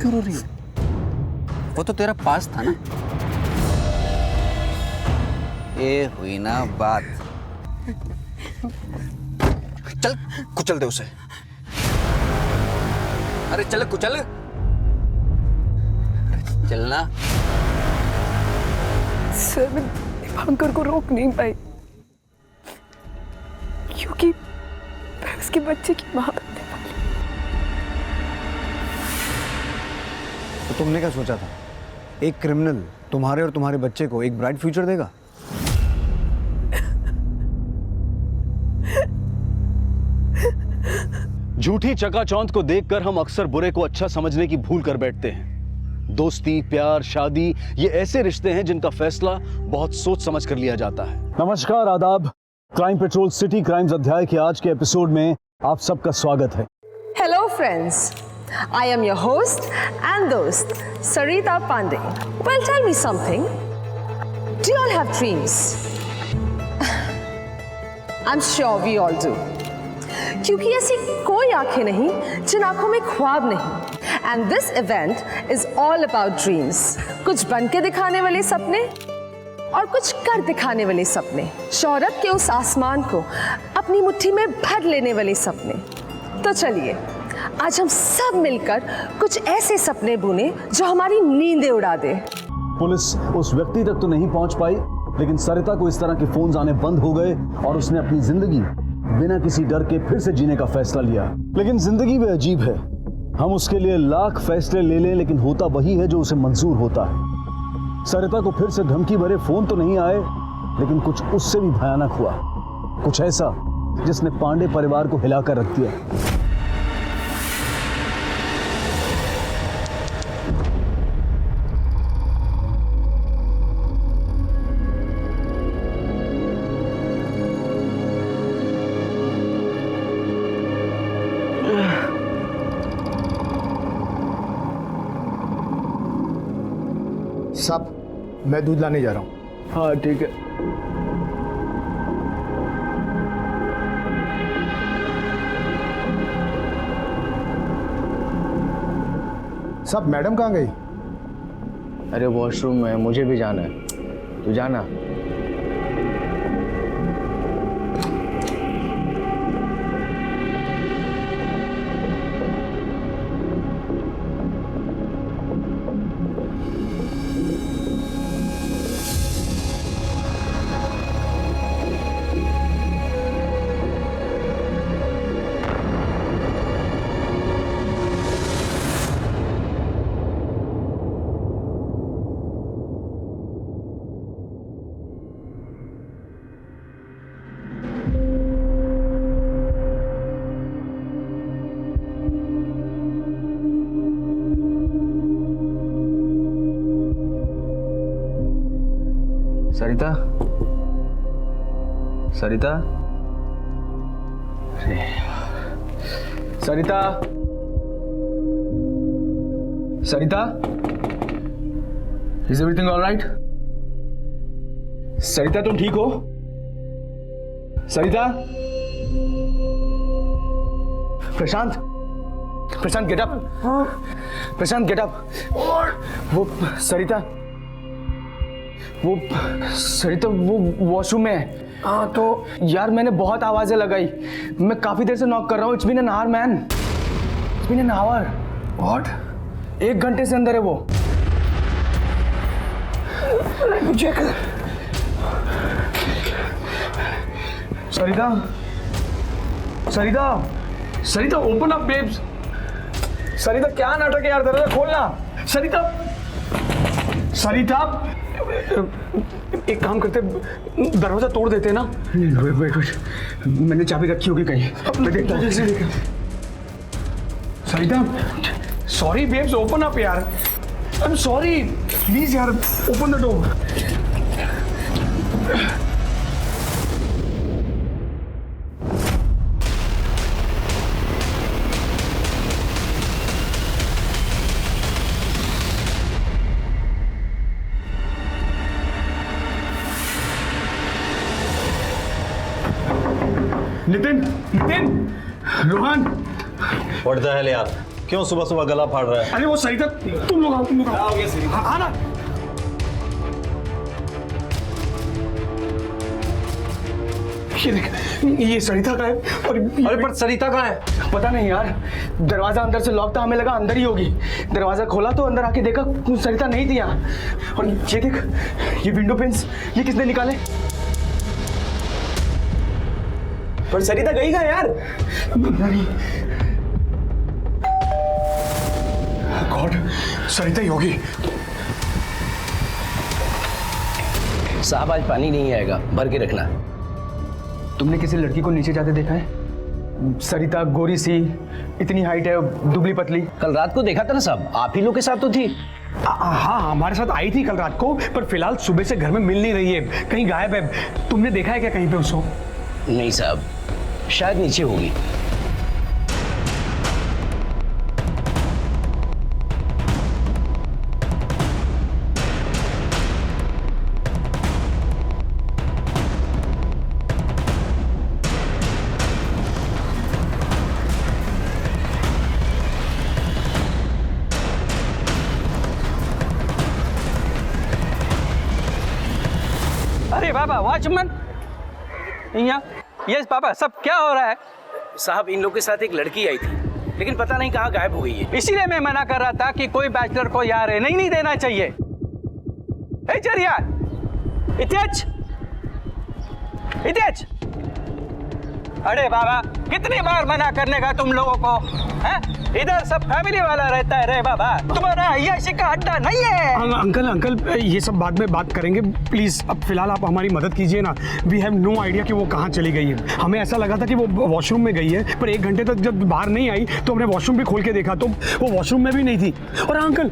क्यों रो रही है? वो तो तेरा पास था ना। ये हुई ना बात। चल कुचल दे उसे। अरे चल कुचल। चलना। सर मैं दीपांकर को रोक नहीं पाई क्योंकि मैं उसके बच्चे की माँ बनने वाली। तो तुमने क्या सोचा था? एक क्रिमिनल तुम्हारे और तुम्हारे बच्चे को एक ब्राइट फ्यूचर देगा? झूठी चकाचौंध को देखकर हम अक्सर बुरे को अच्छा समझने की भूल कर बैठते हैं। दोस्ती, प्यार, शादी ये ऐसे रिश्ते हैं जिनका फैसला बहुत सोच समझ कर लिया जाता है। नमस्कार, आदाब। क्राइम पेट्रोल सिटी क्राइम्स अध्याय के आज के एपिसोड में आप सबका स्वागत है। Hello friends, I am your host and dost, Sarita Pandey. Well, tell me something. Do you all have dreams? I'm sure we all do. क्योंकि ऐसी कोई आंखें नहीं जिन आंखों में ख्वाब नहीं। And this event is all about dreams. कुछ बन के दिखाने वाले सपने और कुछ कर दिखाने वाले सपने, शोहरत के उस आसमान को अपनी मुट्ठी में भर लेने वाले सपने। तो चलिए आज हम सब मिलकर कुछ ऐसे सपने बुने जो हमारी नींदें उड़ा दे। पुलिस उस व्यक्ति तक तो नहीं पहुंच पाई, लेकिन सरिता को इस तरह के फोन आने बंद हो गए और उसने अपनी जिंदगी बिना किसी डर के फिर से जीने का फैसला लिया। लेकिन जिंदगी भी अजीब है। हम उसके लिए लाख फैसले ले लें, लेकिन होता वही है जो उसे मंजूर होता है। सरिता को फिर से धमकी भरे फोन तो नहीं आए, लेकिन कुछ उससे भी भयानक हुआ, कुछ ऐसा जिसने पांडे परिवार को हिलाकर रख दिया। साहब मैं दूध लाने जा रहा हूँ। हाँ ठीक है। साहब मैडम कहाँ गई? अरे वॉशरूम में, मुझे भी जाना है, तू जाना। सरिता, सरिता, सरिता, सरिता, इज एवरीथिंग ऑल राइट? सरिता तुम ठीक हो? सरिता, प्रशांत, प्रशांत गेट अप, प्रशांत गेट अप। वो सरिता, वो सरिता वो वॉशरूम में है। हाँ तो यार मैंने बहुत आवाजें लगाई, मैं काफी देर से नॉक कर रहा हूँ। It's been an hour man, it's been an hour. What? 1 घंटे से अंदर है वो। Check. Sarita, Sarita, Sarita open up babes. Sarita क्या नाटक है यार, दरवाजा खोलना। सरिता, सरिता एक काम करते, दरवाजा तोड़ देते ना। वेट, मैंने चाबी रखी होगी कहीं, मैं देखता हूँ। सरिता, सॉरी बेब्स, ओपन अप यार। आई एम सॉरी, प्लीज यार, open the door. Nitin, Nitin, Rohan. What the hell यार, क्यों सुबह सुबह गला फाड़ रहा है? अरे वो सरिता, तुम लोग आओ, तुम लोग आओ। आना। ये देख, ये सरिता का है। और अरे पर सरिता का है, पता नहीं यार। दरवाजा अंदर से लॉक था, हमें लगा अंदर ही होगी। दरवाजा खोला तो अंदर आके देखा सरिता नहीं थी यहाँ। और ये देख, ये विंडो पेंस, ये किसने निकाले? पर सरिता गई कहाँ यार? नहीं। गॉड, सरिता ही होगी। साहब आज पानी नहीं आएगा, भर के रखना। तुमने किसी लड़की को नीचे जाते देखा है? सरिता गोरी सी, इतनी हाइट है, दुबली पतली। कल रात को देखा था ना साहब, आप ही लोग के साथ तो थी। हाँ, हमारे साथ आई थी कल रात को, पर फिलहाल सुबह से घर में मिल नहीं रही है, कहीं गायब है। तुमने देखा है क्या कहीं पे उसको? नहीं साहब, शायद नीचे होगी। अरे बाबा, वॉचमैन यहाँ। यस पापा, सब क्या हो रहा है? साहब इन लोग के साथ एक लड़की आई थी, लेकिन पता नहीं कहाँ गायब हो गई है। इसीलिए मैं मना कर रहा था कि कोई बैचलर को यहाँ रहने ही नहीं देना चाहिए। ए चरिया, इतेज, इतेज। अरे बाबा, कितनी बार मना करने का तुम लोगों को? हैं? इधर सब फैमिली वाला रहता है रे बाबा, तुम्हारा अय्याशी का अड्डा नहीं है। अंकल, ये सब बाद में बात करेंगे प्लीज। अब फिलहाल आप हमारी मदद कीजिए ना। वी हैव नो आइडिया कि वो कहाँ चली गई है। हमें ऐसा लगा था कि वो वॉशरूम में गई है, पर 1 घंटे तक जब बाहर नहीं आई तो हमने वॉशरूम भी खोल के देखा तो वो वॉशरूम में भी नहीं थी। और अंकल,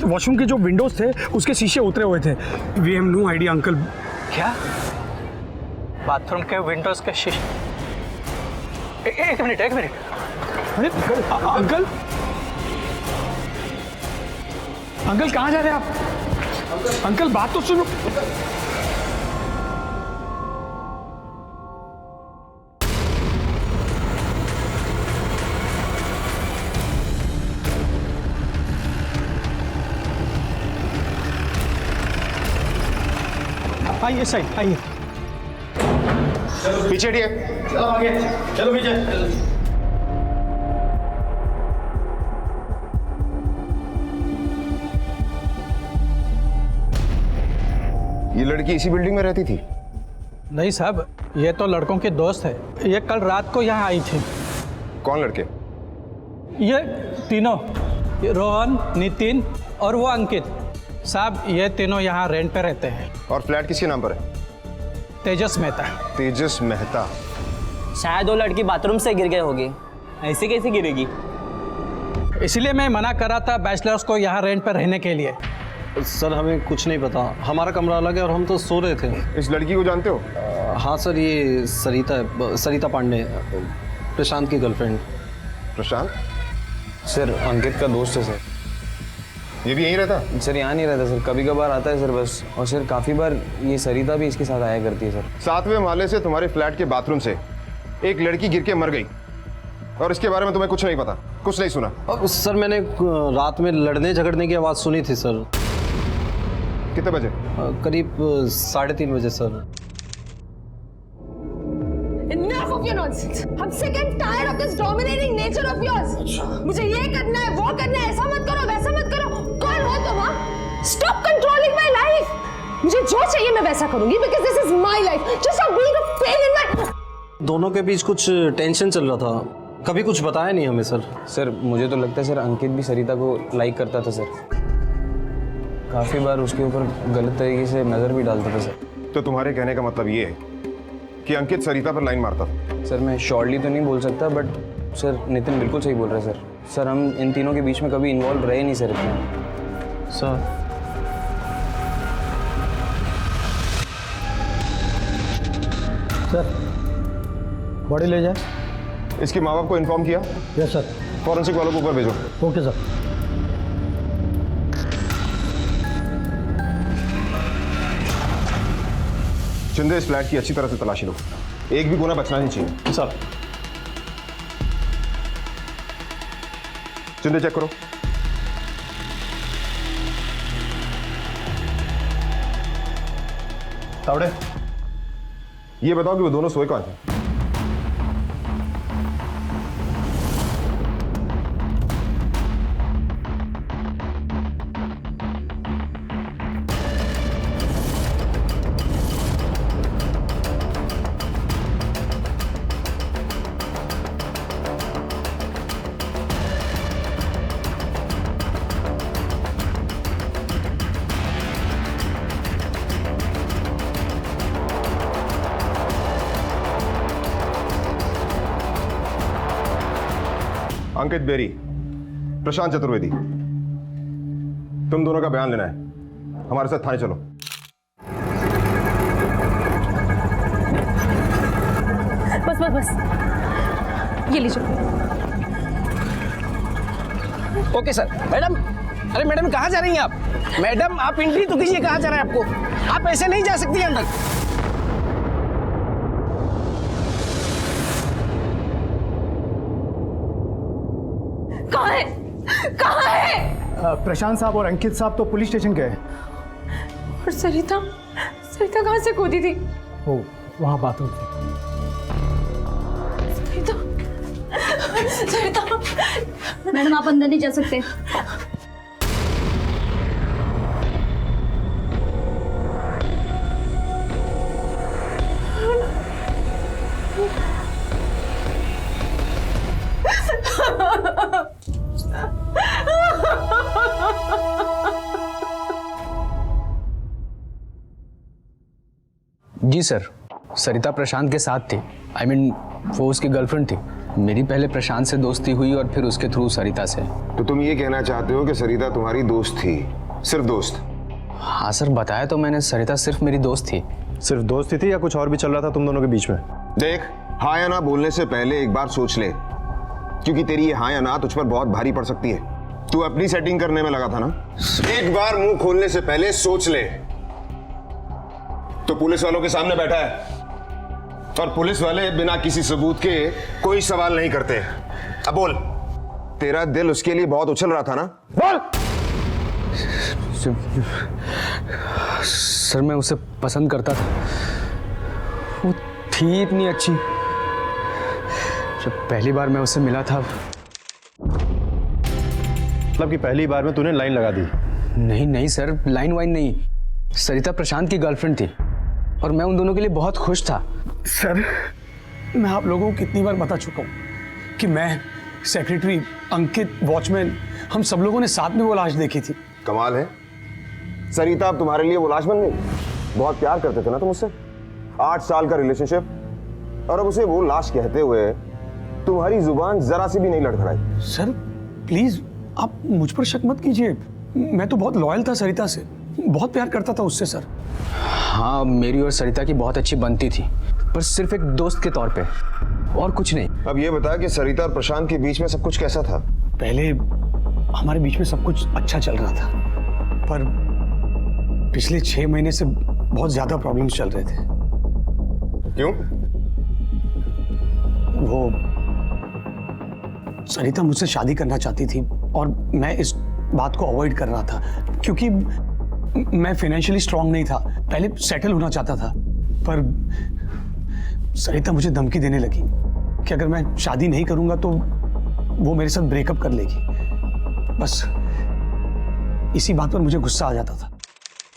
वॉशरूम के जो विंडोज थे उसके शीशे उतरे हुए थे। We have no idea uncle. क्या? बाथरूम के विंडोज के शीशे? एक मिनट। अरे अंकल, अंकल कहाँ जा रहे हैं आप? अंकल बात तो सुनो। आइए सही, आइए। पीछे हटिए। चलो आगे, चलो पीछे। ये लड़की इसी बिल्डिंग में रहती थी? नहीं साहब, ये तो लड़कों के दोस्त है। ये कल रात को यहाँ आई थी। कौन लड़के? ये तीनों, ये रोहन, नितिन और वो अंकित। साहब ये तीनों यहाँ रेंट पे रहते हैं। और फ्लैट किसके नाम पर है? तेजस मेहता। तेजस मेहता। शायद वो लड़की बाथरूम से गिर गई होगी। ऐसे कैसे गिरेगी? इसलिए मैं मना कर रहा था बैचलर्स को यहाँ रेंट पर रहने के लिए। सर हमें कुछ नहीं पता, हमारा कमरा अलग है और हम तो सो रहे थे। इस लड़की को जानते हो? हाँ सर, ये सरिता पांडे, प्रशांत की गर्लफ्रेंड। प्रशांत? सर अंकित का दोस्त है सर। ये भी यहीं रहता? सर यहाँ नहीं रहता सर, कभी कभार आता है सर बस। और सर काफ़ी बार ये सरिता भी इसके साथ आया करती है सर। 7वें माले से तुम्हारे फ्लैट के बाथरूम से एक लड़की गिर के मर गई और इसके बारे में तुम्हें कुछ नहीं पता, कुछ नहीं सुना? सर मैंने रात में लड़ने झगड़ने की आवाज़ सुनी थी सर। कितने बजे? करीब 3:30 बजे sir. Enough of your nonsense. I'm sick and tired of this dominating nature of yours. मुझे ये करना है, वो करना है, ऐसा मत करो, वैसा मत करो। कौन हो तुम? Stop controlling my life. मुझे जो चाहिए मैं वैसा करूंगी because this is my life. Just stop being a pain in my. दोनों के बीच कुछ टेंशन चल रहा था, कभी कुछ बताया नहीं हमें सर। सर मुझे तो लगता है सर अंकित भी सरिता को लाइक करता था सर। काफ़ी बार उसके ऊपर गलत तरीके से नज़र भी डालता था सर। तो तुम्हारे कहने का मतलब ये है कि अंकित सरिता पर लाइन मारता था? सर मैं शॉर्टली तो नहीं बोल सकता, बट सर नितिन बिल्कुल सही बोल रहा है सर। सर हम इन तीनों के बीच में कभी इन्वॉल्व रहे नहीं सर इतना। सर सर बॉडी ले जाए। इसके माँ बाप को इन्फॉर्म किया? Yes sir. फॉरेंसिक वालों को ऊपर भेजो। Okay sir. शिंदे, इस फ्लैट की अच्छी तरह से तलाशी लो, एक भी कोना बचना नहीं चाहिए। सर। शिंदे चेक करो। तावड़े, ये बताओ कि वो दोनों सोए कहाँ थे? अंकित बेरी, प्रशांत चतुर्वेदी, तुम दोनों का बयान लेना है, हमारे साथ थाने चलो। बस बस बस, ये लीजिए। Okay sir. मैडम, अरे मैडम कहाँ जा रही हैं आप? मैडम आप एंट्री तो कीजिए, कहाँ जा रहे हैं आपको? आप ऐसे नहीं जा सकती अंदर। कहाँ है? कहाँ है? प्रशांत साहब और अंकित साहब तो पुलिस स्टेशन गए। और सरिता, सरिता कहाँ से कूदी थी? ओ, वहाँ बाथरूम थी। सरिता, मैडम आप अंदर नहीं जा सकते। जी सर, सरिता प्रशांत के साथ थी। I mean, वो उसकी गर्लफ्रेंड थी। मेरी पहले प्रशांत से दोस्ती हुई और फिर उसके थ्रू सरिता से। तो तुम ये कहना चाहते हो कि सरिता तुम्हारी दोस्त थी? सिर्फ दोस्त? हाँ सर, बताया तो मैंने, सरिता सिर्फ मेरी दोस्त थी। सिर्फ दोस्ती थी या कुछ और भी चल रहा था तुम दोनों के बीच में? देख, हाँ या ना बोलने से पहले एक बार सोच ले, क्योंकि तेरी ये हाँ या ना तुझ पर बहुत भारी पड़ सकती है। तू अपनी सेटिंग करने में लगा था ना? एक बार मुंह खोलने से पहले सोच ले। तो पुलिस वालों के सामने बैठा है और पुलिस वाले बिना किसी सबूत के कोई सवाल नहीं करते। अब बोल, तेरा दिल उसके लिए बहुत उछल रहा था ना? बोल। सर मैं उसे पसंद करता था, वो थी इतनी अच्छी। जब पहली बार मैं उससे मिला था। मतलब कि पहली बार में तूने लाइन लगा दी? नहीं नहीं सर, लाइन वाइन नहीं। सरिता प्रशांत की गर्लफ्रेंड थी और मैं उन दोनों के लिए बहुत खुश था। सर, मैं आप लोगों को कितनी बार बता चुका हूँ कि मैं, सेक्रेटरी, अंकित, वॉचमैन, हम सब लोगों ने साथ में वो लाश देखी थी। कमाल है, सरिता अब तुम्हारे लिए वो लाश बन गई? बहुत प्यार करते थे ना तुम उससे, 8 साल का रिलेशनशिप, और अब उसे वो लाश कहते हुए तुम्हारी जुबान जरा सी भी नहीं लड़खड़ाई। सर प्लीज आप मुझ पर शक मत कीजिए, मैं तो बहुत लॉयल था सरिता से, बहुत प्यार करता था उससे सर। हाँ, मेरी और सरिता की बहुत अच्छी बनती थी, पर सिर्फ एक दोस्त के तौर पे, और कुछ नहीं। अब ये बता कि सरिता और प्रशांत के बीच में सब कुछ कैसा था? पहले हमारे बीच में सब कुछ अच्छा चल रहा था, पर पिछले 6 महीने से बहुत ज्यादा प्रॉब्लम्स चल रहे थे। क्यों? वो सरिता मुझसे शादी करना चाहती थी और मैं इस बात को अवॉइड कर रहा था, क्योंकि मैं फाइनेंशियली स्ट्रांग नहीं था, पहले सेटल होना चाहता था। पर सरिता मुझे धमकी देने लगी कि अगर मैं शादी नहीं करूंगा तो वो मेरे साथ ब्रेकअप कर लेगी। बस इसी बात पर मुझे गुस्सा आ जाता था।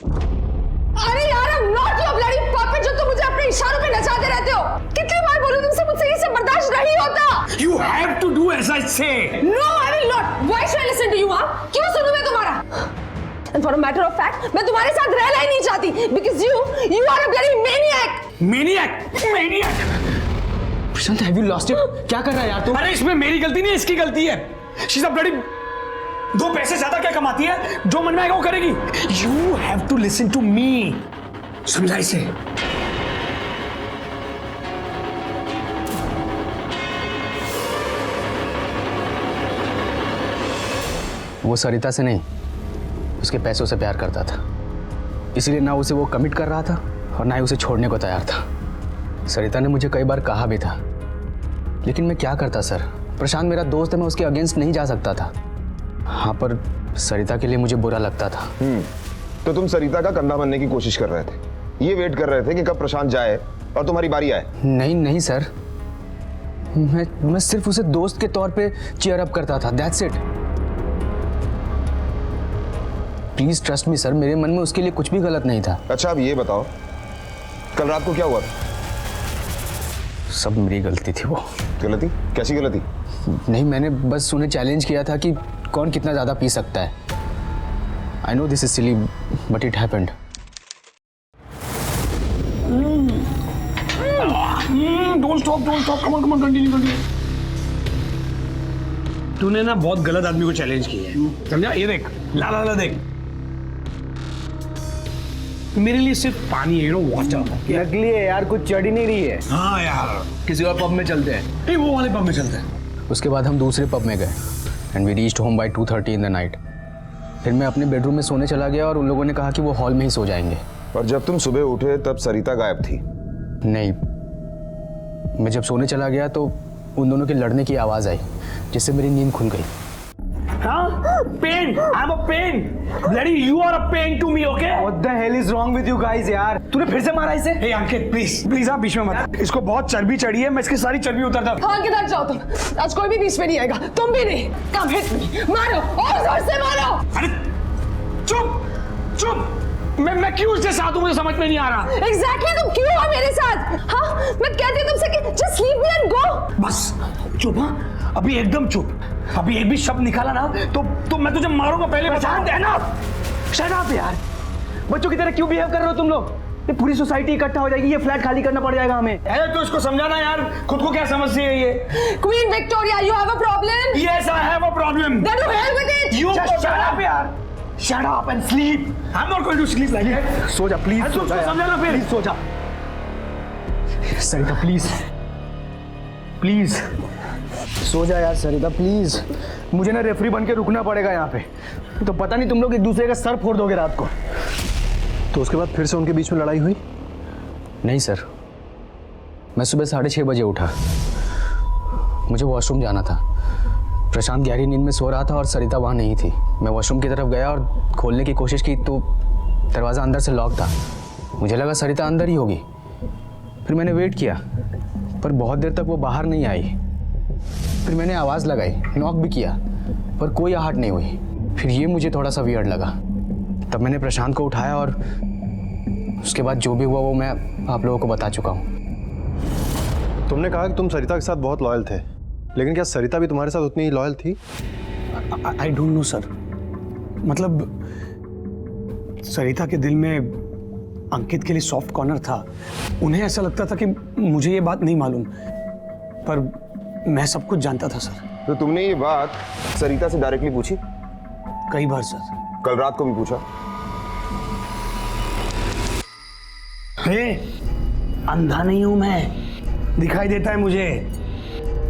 अरे यार, I'm not your bloody puppet जो तुम मुझे अपने इशारों पे नचाते रहते हो। कितनी बार बोलूं तुमसे, मुझसे ये सब बर्दाश्त नहीं होता। You have to do as I say. No, I will not. Why should I listen to you, हाँ? क्यों सुनूं मैं तुम्हारा? And for a matter of fact, मैं तुम्हारे साथ रहना ही नहीं चाहती, because you are a bloody maniac. Maniac. Prashant, have you lost it? क्या कर रहा है यार तू? अरे इसमें मेरी गलती नहीं, इसकी गलती है। शी इज अ ब्लडी, 2 पैसे ज्यादा क्या कमाती है, जो मन में आएगा वो करेगी। You have to listen to me, समझा इसे। वो सरिता से नहीं, उसके पैसों से प्यार करता था, इसीलिए ना उसे वो कमिट कर रहा था और ना ही उसे छोड़ने को तैयार था। सरिता ने मुझे कई बार कहा भी था, लेकिन मैं क्या करता सर, प्रशांत मेरा दोस्त है, मैं उसके अगेंस्ट नहीं जा सकता था। हाँ, पर सरिता के लिए मुझे बुरा लगता था। तो तुम सरिता का कंधा बनने की कोशिश कर रहे थे, ये वेट कर रहे थे कि कब प्रशांत जाए और तुम्हारी बारी आए। नहीं नहीं सर, मैं सिर्फ उसे दोस्त के तौर पे चीयर अप करता था, that's it. Please trust me sir, मेरे मन में उसके लिए कुछ भी गलत नहीं था। अच्छा अब ये बताओ, कल रात को क्या हुआ था? सब मेरी गलती थी। वो गलती? कैसी गलती? नहीं, मैंने बस उन्हें चैलेंज किया था कि कौन कितना ज्यादा पी सकता है। I know this is silly but it happened. Don't stop, come on continue. तूने ना बहुत गलत आदमी को चैलेंज किया है, समझा? ये देख, ला देख, मेरे लिए सिर्फ पानी है, वाटर। नकली है यार, कुछ चढ़ ही नहीं रही है। हाँ यार, किसी और पब में चलते हैं। नहीं, वो वाले पब में चलते हैं। उसके बाद हम दूसरे पब में गए and we reached home by 2:30 in the night. फिर मैं अपने बेडरूम में सोने चला गया और उन लोगों ने कहा कि वो हॉल में ही सो जाएंगे। और जब तुम सुबह उठे तब सरिता गायब थी? नहीं, मैं जब सोने चला गया तो उन दोनों के लड़ने की आवाज़ आई, जिससे मेरी नींद खुल गई। Pain, I am a pain, bloody you are a pain to me, okay? What the hell is wrong with you guys यार? तूने फिर से मारा इसे? हे अंकित, प्लीज आप बीच में मत। इसको बहुत चर्बी चढ़ी है, मैं इसकी सारी चर्बी उतारता हूं। हाँ, किधर जाओ तुम, आज कोई भी बीच में नहीं आएगा, तुम भी नहीं। कम हिट मी, मारो और जोर से मारो। अरे चुप, मैं क्यों इसके साथ हूं, मुझे समझ में नहीं आ रहा। Exactly, तुम क्यों हो मेरे साथ? हाँ, मैं कहती हूँ तुमसे कि just leave me and go। बस चुप, हाँ, अभी एकदम चुप। अभी एक भी शब्द निकाला ना तो मैं तुझे मारूंगा। पहले बता देना। शट अप यार, बच्चों की तरह क्यों बिहेव कर रहे हो तुम लोग? ये पूरी सोसाइटी इकट्ठा हो जाएगी, ये फ्लैट खाली करना पड़ जाएगा हमें। अरे तो इसको समझाना यार, खुद को क्या समझती है ये? Queen Victoria, you have a problem? Yes, I have a problem. Then to hell with it. You just shut up यार. Shut up and sleep. I'm not going to sleep like that. सो जा please, सो जा, समझाना फिर। Please so जा। सरिता please so जा यार सरिता please. मुझे ना रेफरी बन के रुकना पड़ेगा यहाँ पे, तो पता नहीं तुम लोग एक दूसरे का सर फोड़ दोगे रात को। तो उसके बाद फिर से उनके बीच में लड़ाई हुई? नहीं सर, मैं सुबह 6:30 बजे उठा, मुझे वॉशरूम जाना था। प्रशांत गहरी नींद में सो रहा था और सरिता वहाँ नहीं थी। मैं वॉशरूम की तरफ गया और खोलने की कोशिश की तो दरवाज़ा अंदर से लॉक था। मुझे लगा सरिता अंदर ही होगी। फिर मैंने वेट किया, पर बहुत देर तक वो बाहर नहीं आई। फिर मैंने आवाज़ लगाई, नॉक भी किया, पर कोई आहट नहीं हुई। फिर ये मुझे थोड़ा सा वियर्ड लगा। तब मैंने प्रशांत को उठाया और उसके बाद जो भी हुआ वो मैं आप लोगों को बता चुका हूँ। तुमने कहा कि तुम सरिता के साथ बहुत लॉयल थे, लेकिन क्या सरिता भी तुम्हारे साथ उतनी ही लॉयल थी? आई डोंट नो सर, मतलब सरिता के दिल में अंकित के लिए सॉफ्ट कॉर्नर था। उन्हें ऐसा लगता था कि मुझे ये बात नहीं मालूम, पर मैं सब कुछ जानता था सर। तो तुमने ये बात सरिता से डायरेक्टली पूछी? कई बार सर। कल रात को भी पूछा? अंधा नहीं हूं मैं, दिखाई देता है मुझे।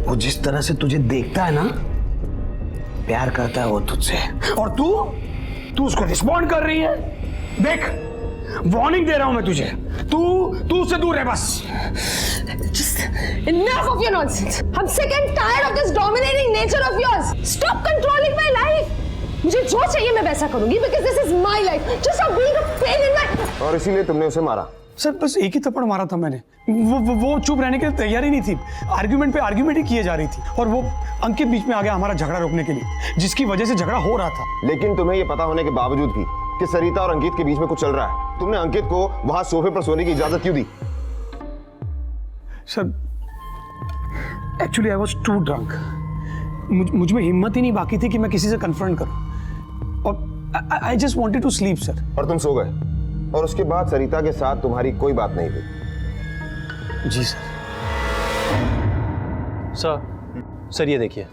वो जिस तरह से तुझे देखता है ना, प्यार करता है वो तुझसे। और तू उसको रिस्पॉन्ड कर रही है। देख, वार्निंग दे रहा हूं मैं तुझे, तू उससे दूर है बस। Just enough of your nonsense. I'm sick and tired of this dominating nature of yours. Stop controlling my life. मुझे जो चाहिए मैं वैसा करूंगी, because this is my life. Just stop being a pain in my. और इसीलिए तुमने उसे मारा? सर बस एक ही थप्पड़ मारा था मैंने। वो चुप रहने के लिए तैयार ही नहीं थी। आर्ग्यूमेंट पे आर्ग्यूमेंट ही किए जा रही थी, और वो अंकित बीच में आ गया हमारा झगड़ा रोकने के लिए, जिसकी वजह से झगड़ा हो रहा था। लेकिन तुम्हें ये पता होने के बावजूद भी कि सरिता और अंकित के बीच में कुछ चल रहा है, तुमने अंकित को वहां सोफे पर सोने की इजाजत क्यों दी? Sir actually I was too drunk. मुझ में हिम्मत ही नहीं बाकी थी कि मैं किसी से कन्फ्रंट करूं, और I just wanted to sleep sir. और तुम सो गए, और उसके बाद सरिता के साथ तुम्हारी कोई बात नहीं हुई? जी सर। सर ये देखिए,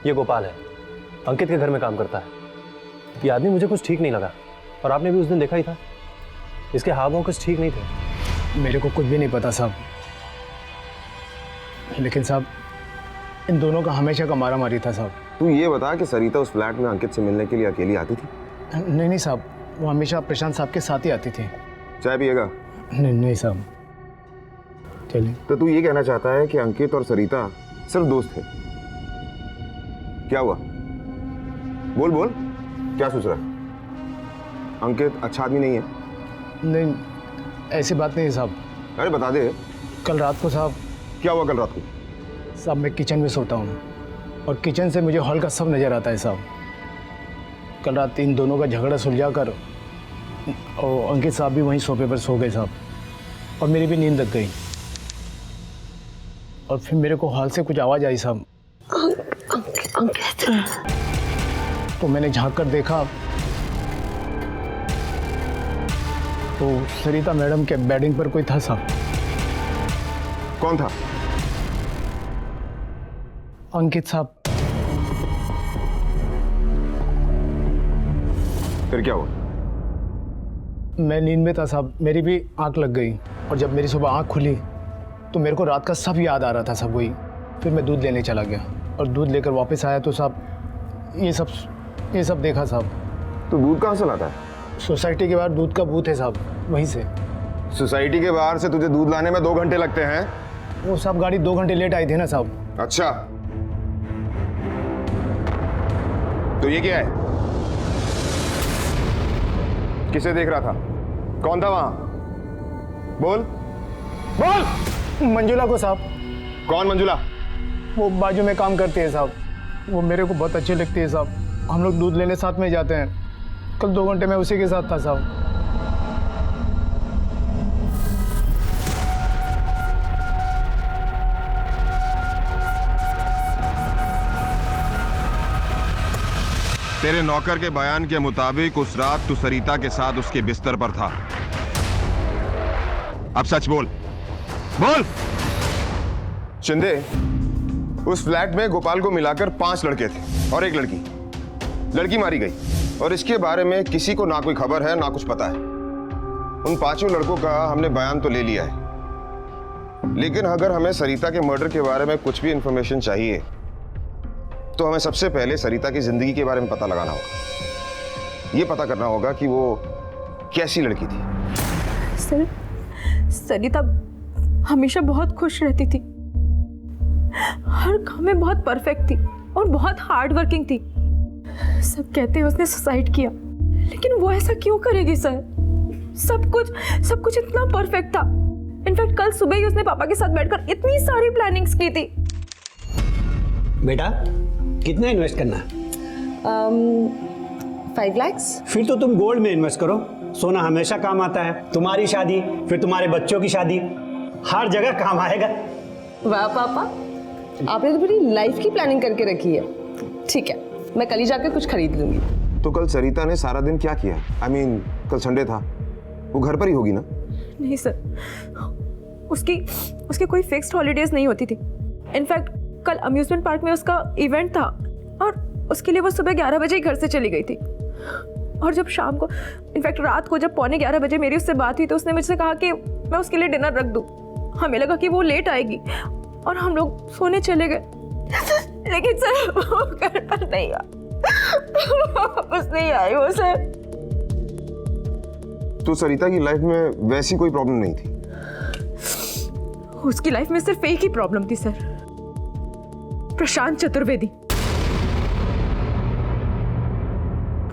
ये गोपाल है, अंकित के घर में काम करता है। ये आदमी मुझे कुछ ठीक नहीं लगा, और आपने भी उस दिन देखा ही था, इसके हाव भाव कुछ ठीक नहीं थे। मेरे को कुछ भी नहीं पता साहब, लेकिन साहब इन दोनों का हमेशा का मारा मारी था साहब। तू ये बता कि सरिता उस फ्लैट में अंकित से मिलने के लिए अकेली आती थी? नहीं साहब, वो हमेशा प्रशांत साहब के साथ ही आती थी। चाय पिएगा? नहीं साहब, चलिए। तो तू ये कहना चाहता है कि अंकित और सरिता सिर्फ दोस्त थे? क्या हुआ? बोल बोल, क्या सोच रहा है? अंकित अच्छा आदमी नहीं है? नहीं, ऐसी बात नहीं है साहब। अरे बता दे। कल रात को साहब। क्या हुआ कल रात को? साहब मैं किचन में सोता हूँ और किचन से मुझे हॉल का सब नज़र आता है साहब। कल रात इन दोनों का झगड़ा सुलझा कर और अंकित साहब भी वहीं सोफे पर सो गए साहब, और मेरी भी नींद लग गई। और फिर मेरे को हॉल से कुछ आवाज़ आई साहब। अंकित। तो मैंने झांक कर देखा तो सरिता मैडम के बेडिंग पर कोई था साहब। कौन था? अंकित साहब। फिर क्या हुआ? मैं नींद में था साहब, मेरी भी आंख लग गई, और जब मेरी सुबह आंख खुली तो मेरे को रात का सब याद आ रहा था साहब वही। फिर मैं दूध लेने चला गया और दूध लेकर वापस आया तो साहब ये सब देखा साहब। तो दूध कहाँ से लाता है? सोसाइटी के बाहर दूध का बूथ है साहब, वहीं से। सोसाइटी के बाहर से तुझे दूध लाने में 2 घंटे लगते हैं? वो साहब गाड़ी 2 घंटे लेट आई थी ना साहब। अच्छा, तो ये क्या है? किसे देख रहा था? कौन था वहां? बोल बोल। मंजुला को साहब। कौन मंजुला? वो बाजू में काम करती है साहब, वो मेरे को बहुत अच्छी लगती है साहब। हम लोग दूध लेने साथ में जाते हैं। कल 2 घंटे में उसी के साथ था साहब। तेरे नौकर के बयान के मुताबिक उस रात तू सरिता के साथ उसके बिस्तर पर था। अब सच बोल, बोल। शिंदे, उस फ्लैट में गोपाल को मिलाकर 5 लड़के थे और 1 लड़की। लड़की मारी गई और इसके बारे में किसी को ना कोई खबर है ना कुछ पता है। उन 5 लड़कों का हमने बयान तो ले लिया है, लेकिन अगर हमें सरिता के मर्डर के बारे में कुछ भी इंफॉर्मेशन चाहिए तो हमें सबसे पहले सरिता की जिंदगी के बारे में पता लगाना होगा। ये पता करना होगा कि वो कैसी लड़की थी। सर, सरिता हमेशा बहुत खुश रहती थी, हर काम में बहुत परफेक्ट थी और बहुत हार्ड वर्किंग थी। सब कहते हैं उसने सुसाइड किया, लेकिन वो ऐसा क्यों करेगी सर? सब कुछ इतना परफेक्ट था। इनफैक्ट कल सुबह ही उसने पापा के साथ बैठकर इतनी सारी प्लानिंग्स की थी। बेटा, कितना इन्वेस्ट करना है? 5 लाख। फिर तो तुम गोल्ड में इन्वेस्ट करो, सोना हमेशा काम आता है। तुम्हारी शादी, फिर तुम्हारे बच्चों की शादी, हर जगह काम आएगा। वाह पापा, आपने तो पूरी लाइफ की प्लानिंग करके रखी है। ठीक है, मैं कल ही जाकर कुछ खरीद लूंगी। तो कल सरिता ने सारा दिन क्या किया? I mean, कल संडे था, वो घर पर ही होगी ना? नहीं सर, उसकी कोई फिक्स्ड हॉलीडेज नहीं होती थी। इनफैक्ट कल अम्यूजमेंट पार्क में उसका इवेंट था और उसके लिए वो सुबह 11 बजे ही घर से चली गई थी। और जब शाम को, इनफैक्ट रात को जब 11:15 बजे मेरी उससे बात हुई तो उसने मुझसे कहा कि मैं उसके लिए डिनर रख दूं। हमें लगा कि वो लेट आएगी और हम लोग सोने चले गए। लेकिन सर वो घर पर नहीं आ, वापस नहीं आई वो सर। तो सरिता की लाइफ में वैसी कोई प्रॉब्लम नहीं थी? उसकी लाइफ में सिर्फ एक ही प्रॉब्लम थी सर, प्रशांत चतुर्वेदी।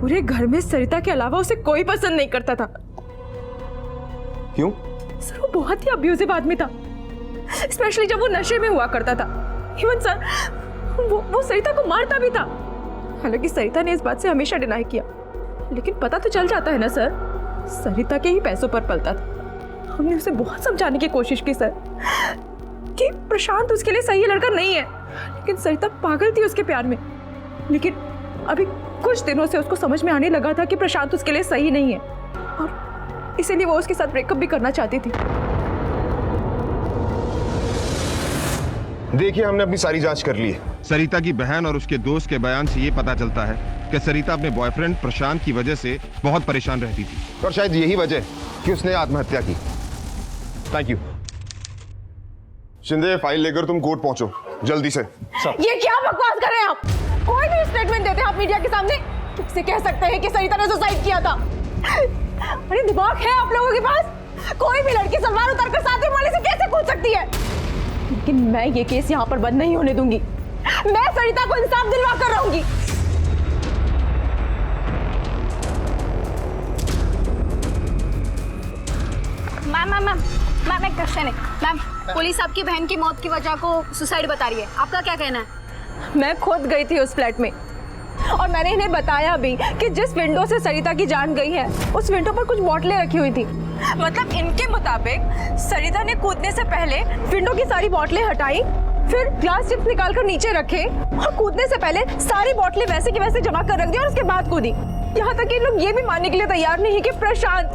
पूरे घर में सरिता के अलावा उसे कोई पसंद नहीं करता था। क्यों? सर वो बहुत ही अब्यूजिव आदमी था, स्पेशली जब वो नशे में हुआ करता था। इवन सर वो सरिता को मारता भी था। हालांकि सरिता ने इस बात से हमेशा डिनाई किया, लेकिन पता तो चल जाता है ना सर, सरिता के ही पैसों पर पलता था। हमने उसे बहुत समझाने की कोशिश की सर कि प्रशांत उसके लिए सही लड़का नहीं है, लेकिन सरिता पागल थी उसके प्यार में। लेकिन अभी कुछ दिनों से उसको समझ में आने लगा था कि प्रशांत उसके लिए सही नहीं है और इसीलिए वो उसके साथ ब्रेकअप भी करना चाहती थी। देखिए, हमने अपनी सारी जांच कर ली है सरिता की बहन और उसके दोस्त के बयान से ये पता चलता है कि सरिता अपने बॉयफ्रेंड प्रशांत की वजह से बहुत परेशान रहती थी और शायद यही वजह कि उसने आत्महत्या की। Thank you. शिंदे, फाइल लेकर तुम कोर्ट पहुंचो जल्दी से। ये क्या बकवास कर रहे हैं आप? कोई भी स्टेटमेंट देते हैं आप मीडिया के सामने, किससे कह सकते हैं कि सरिता ने सुसाइड किया था? अरे दिमाग है आप लोगों के पास? कोई भी लड़की सलवार उतारकर साथ वाले से कैसे कूद सकती है? लेकिन मैं ये केस यहाँ पर बंद नहीं होने दूंगी। मैं सरिता को इंसाफ दिलवा कर रहूंगी। मैम एक क्वेश्चन है। मैम, पुलिस आपकी बहन की मौत की वजह को सुसाइड बता रही है, आपका क्या कहना है? मैं खुद गई थी उस फ्लैट में और मैंने इन्हें बताया भी कि जिस विंडो से सरिता की जान गई है उस विंडो पर कुछ बोतलें रखी हुई थी। मतलब इनके मुताबिक सरिता ने कूदने से पहले विंडो की सारी बोतलें हटाई, फिर ग्लास चिप्स निकालकर नीचे रखे और कूदने से पहले सारी बोतलें वैसे की वैसे जमा कर रख दी और उसके बाद कूदी। यहाँ तक कि लोग ये भी मानने के लिए तैयार नहीं कि प्रशांत,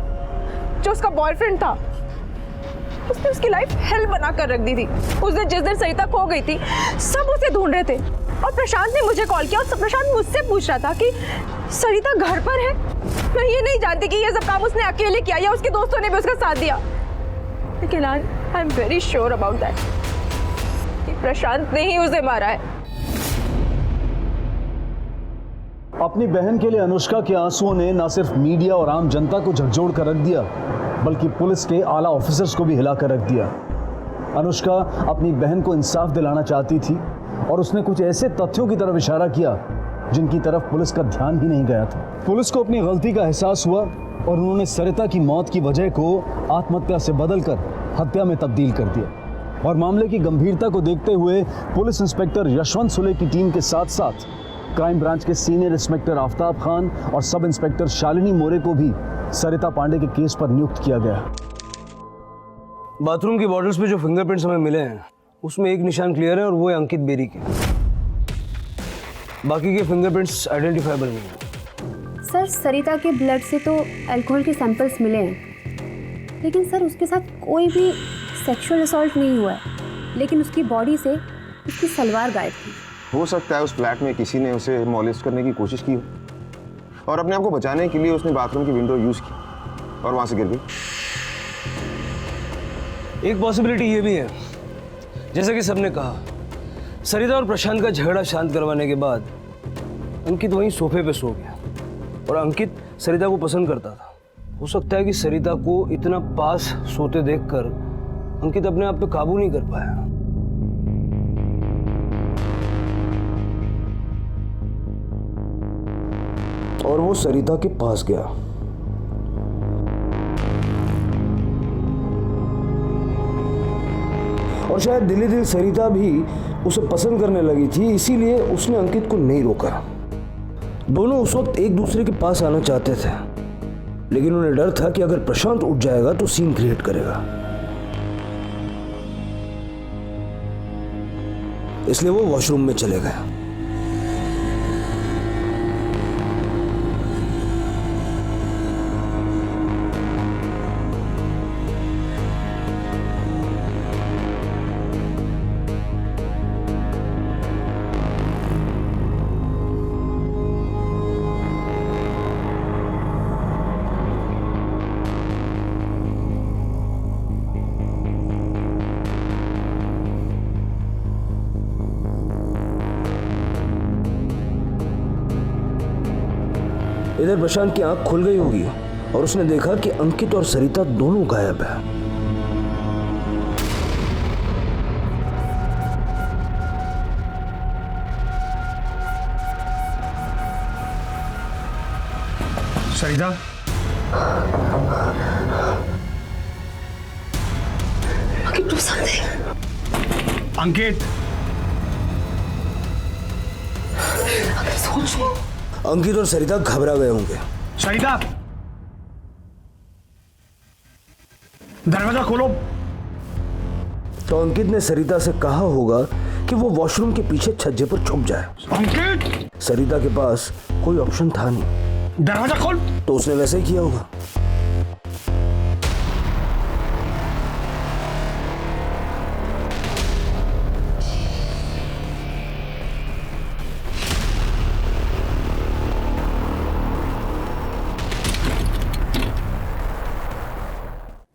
जो उसका बॉयफ्रेंड था, उसने उसकी लाइफ हेल बना कर रख दी थी। उस दिन जिस दिन सरिता खो गई थी, सब उसे ढूंढ रहे थे और प्रशांत ने मुझे कॉल किया और प्रशांत मुझसे पूछ रहा था कि सरिता घर पर है। मैं ये नहीं जानती कि ये सब काम उसने अकेले किया या उसके दोस्तों ने भी उसका साथ दिया, लेकिन I am very sure about that कि प्रशांत ने ही उसे मारा है। अपनी बहन के लिए अनुष्का के आंसुओं ने न सिर्फ मीडिया और आम जनता को झकझोर कर रख दिया, बल्कि पुलिस के आला ऑफिसर्स को भी हिलाकर रख दिया। अनुष्का अपनी बहन को इंसाफ दिलाना चाहती थी और उसने कुछ ऐसे तथ्यों की तरफ इशारा किया जिनकी तरफ पुलिस का ध्यान ही नहीं गया था। पुलिस को अपनी गलती का एहसास हुआ और उन्होंने सरिता की मौत की वजह को आत्महत्या से बदलकर हत्या में तब्दील कर दिया। और मामले की गंभीरता को देखते हुए पुलिस इंस्पेक्टर यशवंत सुले की टीम के साथ साथ क्राइम ब्रांच के सीनियर इंस्पेक्टर आफ्ताब खान और सब इंस्पेक्टर शालिनी मोरे को भी सरिता पांडे के केस पर नियुक्त किया गया। बाथरूम की बॉटल्स पे जो फिंगरप्रिंट्स हमें मिले हैं उसमें एक निशान क्लियर है और वो है अंकित बेरी के। बाकी के फिंगरप्रिंट्स आइडेंटिफाइबल नहीं है। सर, सरिता के ब्लड से तो अल्कोहल के सैंपल्स मिले हैं, लेकिन सर उसके साथ कोई भी सेक्सुअल असॉल्ट नहीं हुआ है, लेकिन उसकी बॉडी से उसकी सलवार गायब थी। हो सकता है उस फ्लैट में किसी ने उसे मॉलेस्ट करने की कोशिश की हो और अपने आप को बचाने के लिए उसने बाथरूम की विंडो यूज की और वहां से गिर गई। एक पॉसिबिलिटी ये भी है, जैसा कि सबने कहा, सरिता और प्रशांत का झगड़ा शांत करवाने के बाद अंकित वहीं सोफे पे सो गया और अंकित सरिता को पसंद करता था। हो सकता है कि सरिता को इतना पास सोते देखकर अंकित अपने आप पे काबू नहीं कर पाया। और वो सरिता के पास गया। और शायद दिली दिल सरिता भी उसे पसंद करने लगी थी, इसीलिए उसने अंकित को नहीं रोका। दोनों उस वक्त एक दूसरे के पास आना चाहते थे, लेकिन उन्हें डर था कि अगर प्रशांत उठ जाएगा तो सीन क्रिएट करेगा, इसलिए वो वॉशरूम में चले गए। इधर प्रशांत की आंख खुल गई होगी और उसने देखा कि अंकित और सरिता दोनों गायब है। सरिता, अंकित, अंकित और सरिता घबरा गए होंगे। सरिता, दरवाजा खोलो। तो अंकित ने सरिता से कहा होगा कि वो वॉशरूम के पीछे छज्जे पर छुप जाए। अंकित, सरिता के पास कोई ऑप्शन था नहीं, दरवाजा खोल। तो उसने वैसे ही किया होगा।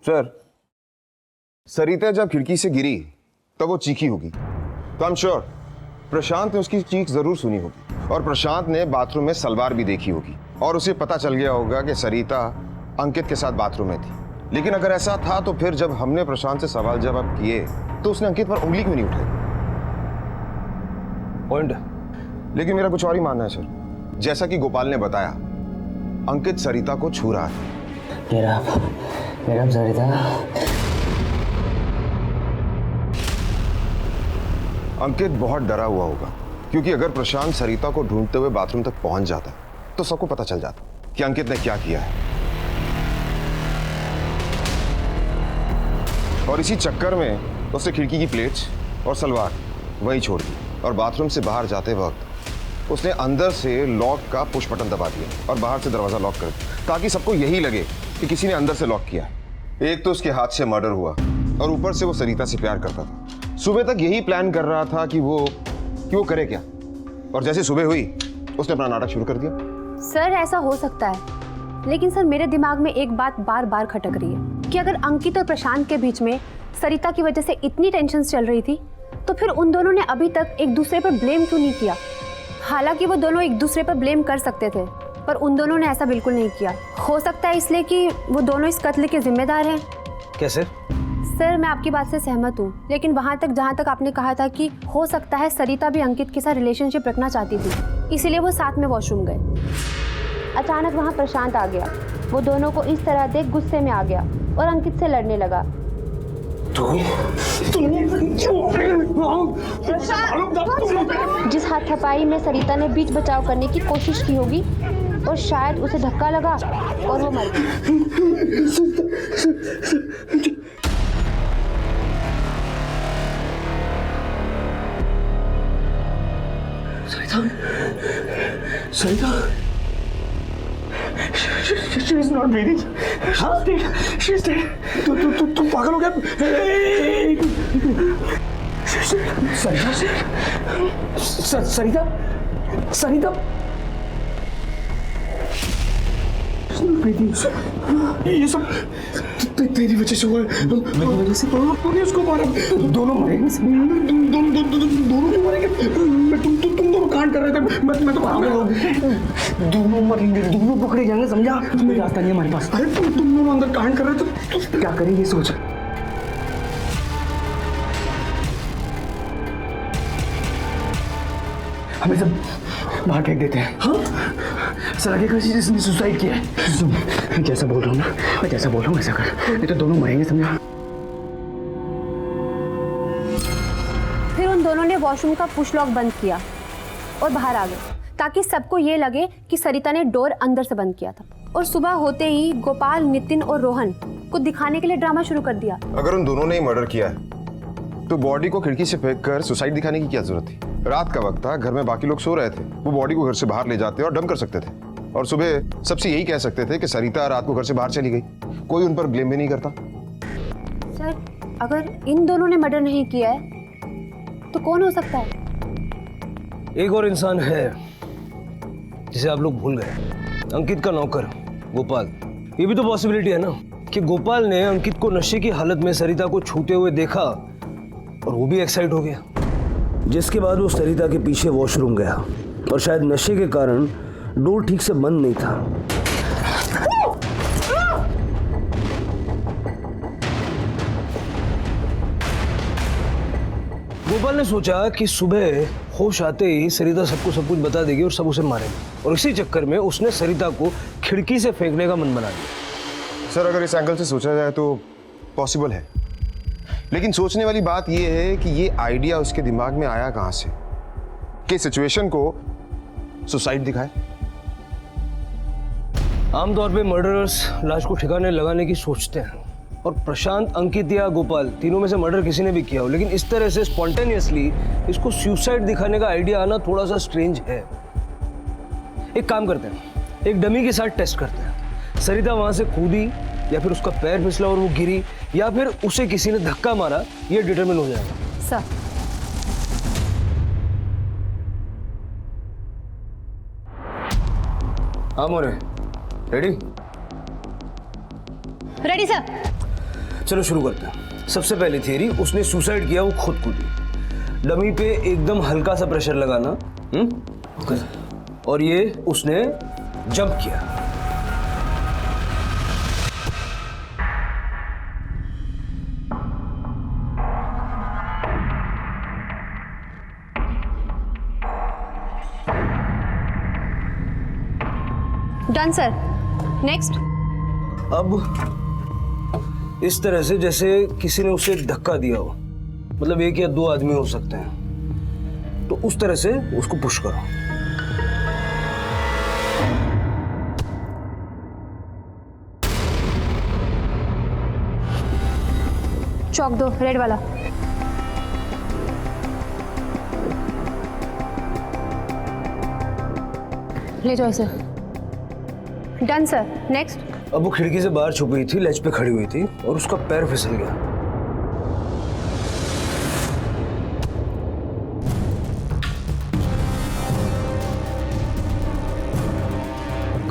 सर, सरिता जब खिड़की से गिरी तब वो चीखी होगी, तो आई एम श्योर प्रशांत ने उसकी चीख जरूर सुनी होगी और प्रशांत ने बाथरूम में सलवार भी देखी होगी और उसे पता चल गया होगा कि सरिता अंकित के साथ बाथरूम में थी। लेकिन अगर ऐसा था तो फिर जब हमने प्रशांत से सवाल जवाब किए तो उसने अंकित पर उंगली क्यों नहीं उठाई? पॉइंट। लेकिन मेरा कुछ और ही मानना है सर। जैसा कि गोपाल ने बताया, अंकित सरिता को छू रहा है। मेरा सरिता। अंकित बहुत डरा हुआ होगा क्योंकि अगर प्रशांत सरिता को ढूंढते हुए बाथरूम तक पहुंच जाता तो सबको पता चल जाता कि अंकित ने क्या किया है। और इसी चक्कर में उसने खिड़की की प्लेट्स और सलवार वहीं छोड़ दी और बाथरूम से बाहर जाते वक्त उसने अंदर से लॉक का पुश बटन दबा दिया और बाहर से दरवाजा लॉक कर दिया ताकि सबको यही लगे कि किसी ने अंदर से लॉक किया। एक तो उसके हाथ से मर्डर हुआ और ऊपर से वो सरिता से प्यार करता था। सुबह तक यही प्लान कर रहा था कि वो करे क्या, और जैसे सुबह हुई उसने अपना नाटक शुरू कर दिया। सर ऐसा हो सकता है, लेकिन सर मेरे दिमाग में एक बात बार बार खटक रही है कि अगर अंकित और प्रशांत के बीच में सरिता की वजह से इतनी टेंशन चल रही थी तो फिर उन दोनों ने अभी तक एक दूसरे पर ब्लेम क्यों नहीं किया? हालांकि वो दोनों एक दूसरे पर ब्लेम कर सकते थे, पर उन दोनों ने ऐसा बिल्कुल नहीं किया। हो सकता है इसलिए कि वो दोनों इस कत्ल के जिम्मेदार हैं। कैसे? सर मैं आपकी बात से सहमत हूँ, लेकिन वहाँ तक जहाँ तक आपने कहा था कि हो सकता है सरिता भी अंकित के साथ रिलेशनशिप रखना चाहती थी, इसीलिए वो साथ में वॉशरूम गए। अचानक वहाँ प्रशांत आ गया, वो दोनों को इस तरह देख गुस्से में आ गया और अंकित से लड़ने लगा। जिस हाथापाई में सरिता ने बीच बचाव करने की कोशिश की होगी और शायद उसे धक्का लगा और वो मर गई। सरिता, she is not breathing. She's dead. तू पागल हो गया? सरिता, ये सब तेरी वजह से हुआ है। मेरी वजह से तूने उसको मारा। दोनों मरेंगे। दोनों क्यों मरेंगे? तुम दोनों कांड कर रहे थे। मैं तो भाग रहा हूँ। दोनों मरेंगे, दोनों पकड़े जाएंगे, समझा? तुम्हें रास्ता नहीं है हमारे पास। अरे तुम दोनों अंदर कांड कर रहे थे तो क्या करेंगे सोच। हमें सब बाहर फेंक देते हैं। हाँ? सर आगे किसी जिसने सुसाइड किया है। सुन, मैं जैसा बोल रहा हूँ ना, मैं जैसा बोल रहा हूँ ऐसा कर, नहीं तो दोनों मरेंगे, समझा? फिर उन दोनों ने वॉशरूम का पुश लॉक बंद किया और बाहर आ गए ताकि सबको ये लगे कि सरिता ने डोर अंदर से बंद किया था। और सुबह होते ही गोपाल, नितिन और रोहन को दिखाने के लिए ड्रामा शुरू कर दिया। अगर उन दोनों ने ही मर्डर किया है तो बॉडी को खिड़की से फेंक कर सुसाइड दिखाने की क्या जरूरत थी? रात का वक्त था, घर में बाकी लोग सो रहे थे, वो बॉडी को घर से बाहर ले जाते और डंप कर सकते थे और सुबह सबसे यही कह सकते थे कि सरिता रात को घर से बाहर चली गई। कोई उन पर ब्लेम भी नहीं करता। सर अगर इन दोनों ने मर्डर नहीं किया है तो कौन हो सकता है? एक और इंसान है जिसे आप लोग भूल गए, अंकित का नौकर गोपाल। ये भी तो पॉसिबिलिटी है ना कि गोपाल ने अंकित को नशे की हालत में सरिता को छूते हुए देखा और वो भी एक्साइट हो गया, जिसके बाद वो सरिता के पीछे वॉशरूम गया और शायद नशे के कारण डोर ठीक से बंद नहीं था। गोपाल ने सोचा कि सुबह होश आते ही सरिता सबको सब कुछ बता देगी और सब उसे मारेंगे, और इसी चक्कर में उसने सरिता को खिड़की से फेंकने का मन बना लिया। सर अगर इस एंगल से सोचा जाए तो पॉसिबल है, लेकिन सोचने वाली बात यह है कि ये आइडिया उसके दिमाग में आया कहां से कि सिचुएशन को सुसाइड दिखाए। आमतौर पे मर्डरर्स लाश को ठिकाने लगाने की सोचते हैं, और प्रशांत, अंकित या गोपाल तीनों में से मर्डर किसी ने भी किया हो, लेकिन इस तरह से स्पॉन्टेनियसली इसको सुसाइड दिखाने का आइडिया आना थोड़ा सा स्ट्रेंज है। एक काम करते हैं, एक डमी के साथ टेस्ट करते हैं। सरिता वहां से कूदी या फिर उसका पैर फिसला और वो गिरी, या फिर उसे किसी ने धक्का मारा, ये डिटरमिन हो जाएगा। सर हाँ मोरे, रेडी? Ready sir. चलो शुरू करते हैं। सबसे पहली थियरी, उसने सुसाइड किया, वो खुद कूदी। डमी पे एकदम हल्का सा प्रेशर लगाना, और ये उसने जंप किया। Done sir. नेक्स्ट। अब इस तरह से जैसे किसी ने उसे धक्का दिया हो, मतलब एक या दो आदमी हो सकते हैं, तो उस तरह से उसको पुश करो। चौक दो, रेड वाला। ले जाओ इसे। Done sir. नेक्स्ट। अब वो खिड़की से बाहर छुप गई थी, लेज पे खड़ी हुई थी और उसका पैर फिसल गया।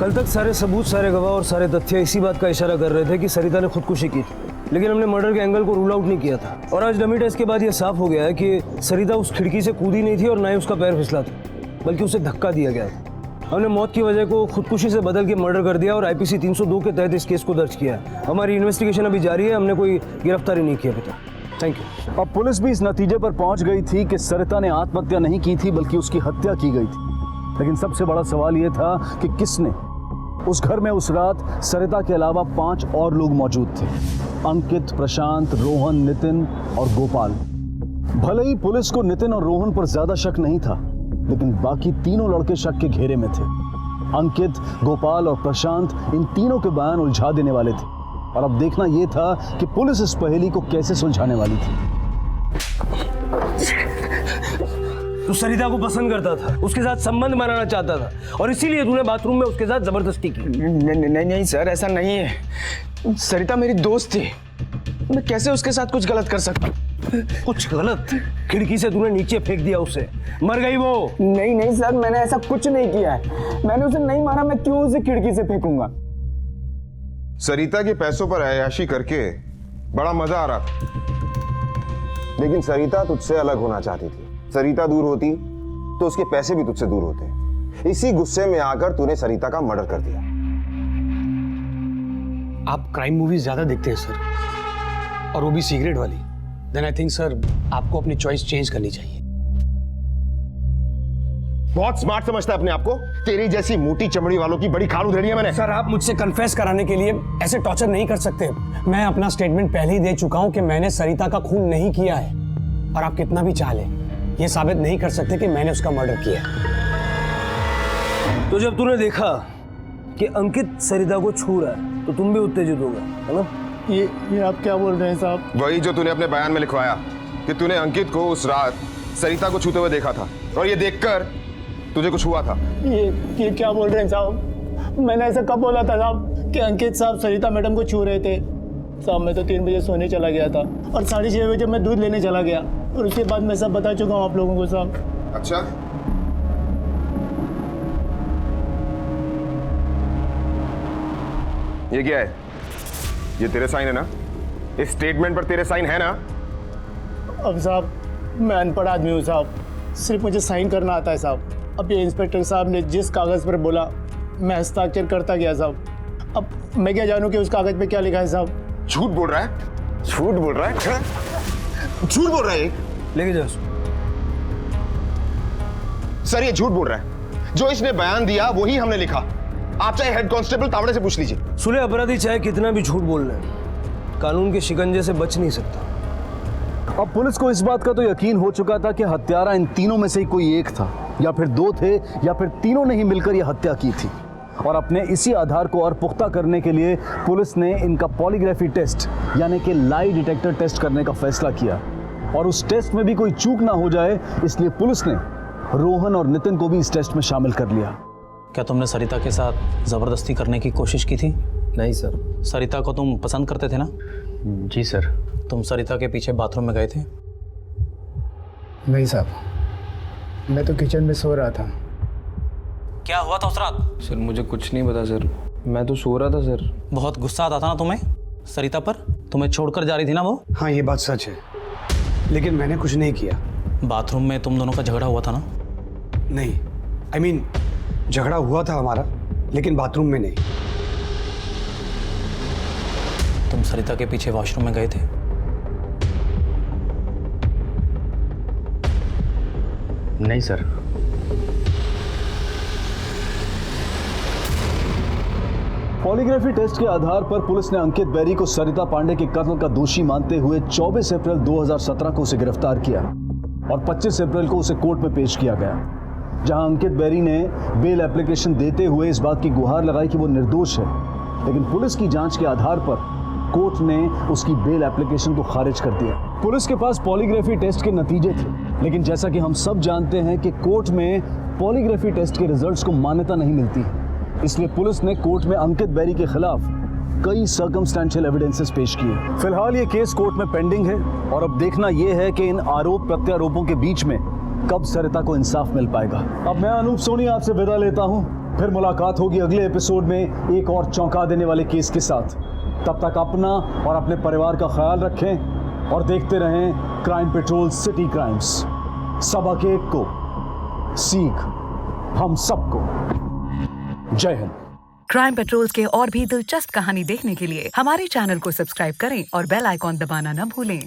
कल तक सारे सबूत, सारे गवाह और सारे तथ्य इसी बात का इशारा कर रहे थे कि सरिता ने खुदकुशी की थी, लेकिन हमने मर्डर के एंगल को रूल आउट नहीं किया था। और आज डमी टेस्ट के बाद यह साफ हो गया है कि सरिता उस खिड़की से कूदी नहीं थी और ना ही उसका पैर फिसला था, बल्कि उसे धक्का दिया गया था। हमने मौत की वजह को खुदकुशी से बदल के मर्डर कर दिया और आईपीसी 302 के तहत इस केस को दर्ज किया है। हमारी इन्वेस्टिगेशन अभी जारी है, हमने कोई गिरफ्तारी नहीं की अभी तक। Thank you. अब पुलिस भी इस नतीजे पर पहुंच गई थी कि सरिता ने आत्महत्या नहीं की थी, बल्कि उसकी हत्या की गई थी। लेकिन सबसे बड़ा सवाल यह था कि किसने। उस घर में उस रात सरिता के अलावा 5 और लोग मौजूद थे: अंकित, प्रशांत, रोहन, नितिन और गोपाल। भले ही पुलिस को नितिन और रोहन पर ज्यादा शक नहीं था, लेकिन बाकी तीनों लड़के शक के घेरे में थे। अंकित, गोपाल और प्रशांत इन तीनों के बयान उलझा देने वाले थे, और अब देखना यह था कि पुलिस इस पहेली को कैसे सुलझाने वाली थी। तू सरिता को पसंद करता था, उसके साथ संबंध बनाना चाहता था, और इसीलिए तूने बाथरूम में उसके साथ जबरदस्ती की। नहीं सर, ऐसा नहीं है। सरिता मेरी दोस्त थी, मैं कैसे उसके साथ कुछ गलत कर सकता? कुछ गलत? खिड़की से तूने नीचे फेंक दिया उसे, मर गई वो। नहीं सर, मैंने ऐसा कुछ नहीं किया है। मैंने उसे नहीं मारा, मैं क्यों उसे खिड़की से फेंकूंगा? सरिता के पैसों पर अय्याशी करके बड़ा मजा आ रहा था, लेकिन सरिता तुझसे अलग होना चाहती थी। सरिता दूर होती तो उसके पैसे भी तुझसे दूर होते। इसी गुस्से में आकर तूने सरिता का मर्डर कर दिया। आप क्राइम मूवीज ज्यादा देखते हैं सर, और वो भी सीक्रेट वाली। देन आई थिंक सर आपको अपनी चॉइस चेंज करनी चाहिए। बहुत स्मार्ट समझता है अपने आप को। तेरी जैसी मोटी चमड़ी वालों की बड़ी खाल उधेड़ी है मैंने। सर आप मुझसे कन्फेस कराने के लिए ऐसे टॉर्चर नहीं कर सकते। मैं अपना स्टेटमेंट पहले ही दे चुका हूं कि मैंने सरिता का खून नहीं किया है, और आप कितना भी चाह लें ये साबित नहीं कर सकते कि मैंने उसका मर्डर किया। तो जब तूने देखा कि अंकित सरिता को छू रहा है, तो तुम भी उत्तेजित हो गए, है ना? ये आप क्या बोल रहे हैं साहब? वही जो तूने अपने बयान में लिखवाया कि तूने अंकित को उस रात सरिता को छूते हुए देखा था, और ये देखकर तुझे कुछ हुआ था। ये क्या बोल रहे हैं साहब? मैंने ऐसा कब बोला था साहब कि अंकित साहब सरिता मैडम को छू रहे थे? साहब मैं तो 3 बजे सोने चला गया था, और 6:30 बजे मैं दूध लेने चला गया, और उसके बाद मैं सब बता चुका हूँ आप लोगों को साहब। अच्छा, ये क्या है? ये तेरे साइन है ना? इस स्टेटमेंट पर तेरे साइन है ना? अब साहब मैं अनपढ़ आदमी हूँ साहब, सिर्फ मुझे साइन करना आता है साहब। अब ये इंस्पेक्टर साहब ने जिस कागज़ पर बोला मैं हस्ताक्षर करता गया साहब। अब मैं क्या जानूँ कि उस कागज़ पे क्या लिखा है साहब? झूठ बोल रहा है, झूठ बोल रहा है, झूठ बोल रहा है। लेके जाओ सर, ये झूठ बोल रहा है। जो इसने बयान दिया वही हमने लिखा। आप चाहे हेड कांस्टेबल तावड़े से पूछ लीजिए। सुले अपराधी चाहे कितना भी झूठ बोल रहे हैं, कानून के शिकंजे से बच नहीं सकता। अब पुलिस को इस बात का तो यकीन हो चुका था कि हत्यारा इन तीनों में से ही कोई एक था, या फिर 2 थे, या फिर तीनों ने ही मिलकर यह हत्या की थी। और अपने इसी आधार को और पुख्ता करने के लिए पुलिस ने इनका पॉलीग्राफी टेस्ट यानी कि लाई डिटेक्टर टेस्ट करने का फैसला किया। और उस टेस्ट में भी कोई चूक ना हो जाए, इसलिए पुलिस ने रोहन और नितिन को भी इस टेस्ट में शामिल कर लिया। क्या तुमने सरिता के साथ ज़बरदस्ती करने की कोशिश की थी? नहीं सर। सरिता को तुम पसंद करते थे ना? जी सर। तुम सरिता के पीछे बाथरूम में गए थे? नहीं साहब, मैं तो किचन में सो रहा था। क्या हुआ था उस रात? सर मुझे कुछ नहीं पता सर, मैं तो सो रहा था सर। बहुत गुस्सा आता था ना तुम्हें सरिता पर? तुम्हें छोड़कर जा रही थी ना वो? हाँ ये बात सच है, लेकिन मैंने कुछ नहीं किया। बाथरूम में तुम दोनों का झगड़ा हुआ था ना? नहीं, I mean, झगड़ा हुआ था हमारा, लेकिन बाथरूम में नहीं। तुम सरिता के पीछे वॉशरूम में गए थे? नहीं सर। पॉलीग्राफी टेस्ट के आधार पर पुलिस ने अंकित बैरी को सरिता पांडे के कत्ल का दोषी मानते हुए 24 अप्रैल 2017 को उसे गिरफ्तार किया और 25 अप्रैल को उसे कोर्ट में पेश किया गया, जहां अंकित बैरी ने बेल एप्लीकेशन देते हुए इस बात की गुहार लगाई कि वो निर्दोष है। लेकिन पुलिस की जांच के आधार पर कोर्ट ने उसकी बेल एप्लीकेशन को खारिज कर दिया। पुलिस के पास पॉलीग्राफी टेस्ट के नतीजे थे, लेकिन जैसा कि हम सब जानते हैं कि कोर्ट में पॉलीग्राफी टेस्ट के रिजल्ट्स को मान्यता नहीं मिलती है, इसलिए पुलिस ने कोर्ट में अंकित बैरी के खिलाफ कई सर्कमस्टेंशियल एविडेंसेस पेश किए। फिलहाल ये केस कोर्ट में पेंडिंग है और अब देखना यह है कि इन आरोप प्रत्यारोपों के बीच में कब सरिता को इंसाफ मिल पाएगा। अब मैं अनूप सोनी आपसे विदा लेता हूं, फिर मुलाकात होगी अगले एपिसोड में एक और चौंका देने वाले केस के साथ। तब तक अपना और अपने परिवार का ख्याल रखें और देखते रहें क्राइम पेट्रोल सिटी क्राइम्स। सबक एक को, सीख हम सबको। जय हिंद। क्राइम पेट्रोल के और भी दिलचस्प कहानी देखने के लिए हमारे चैनल को सब्सक्राइब करें और बेल आइकॉन दबाना न भूलें।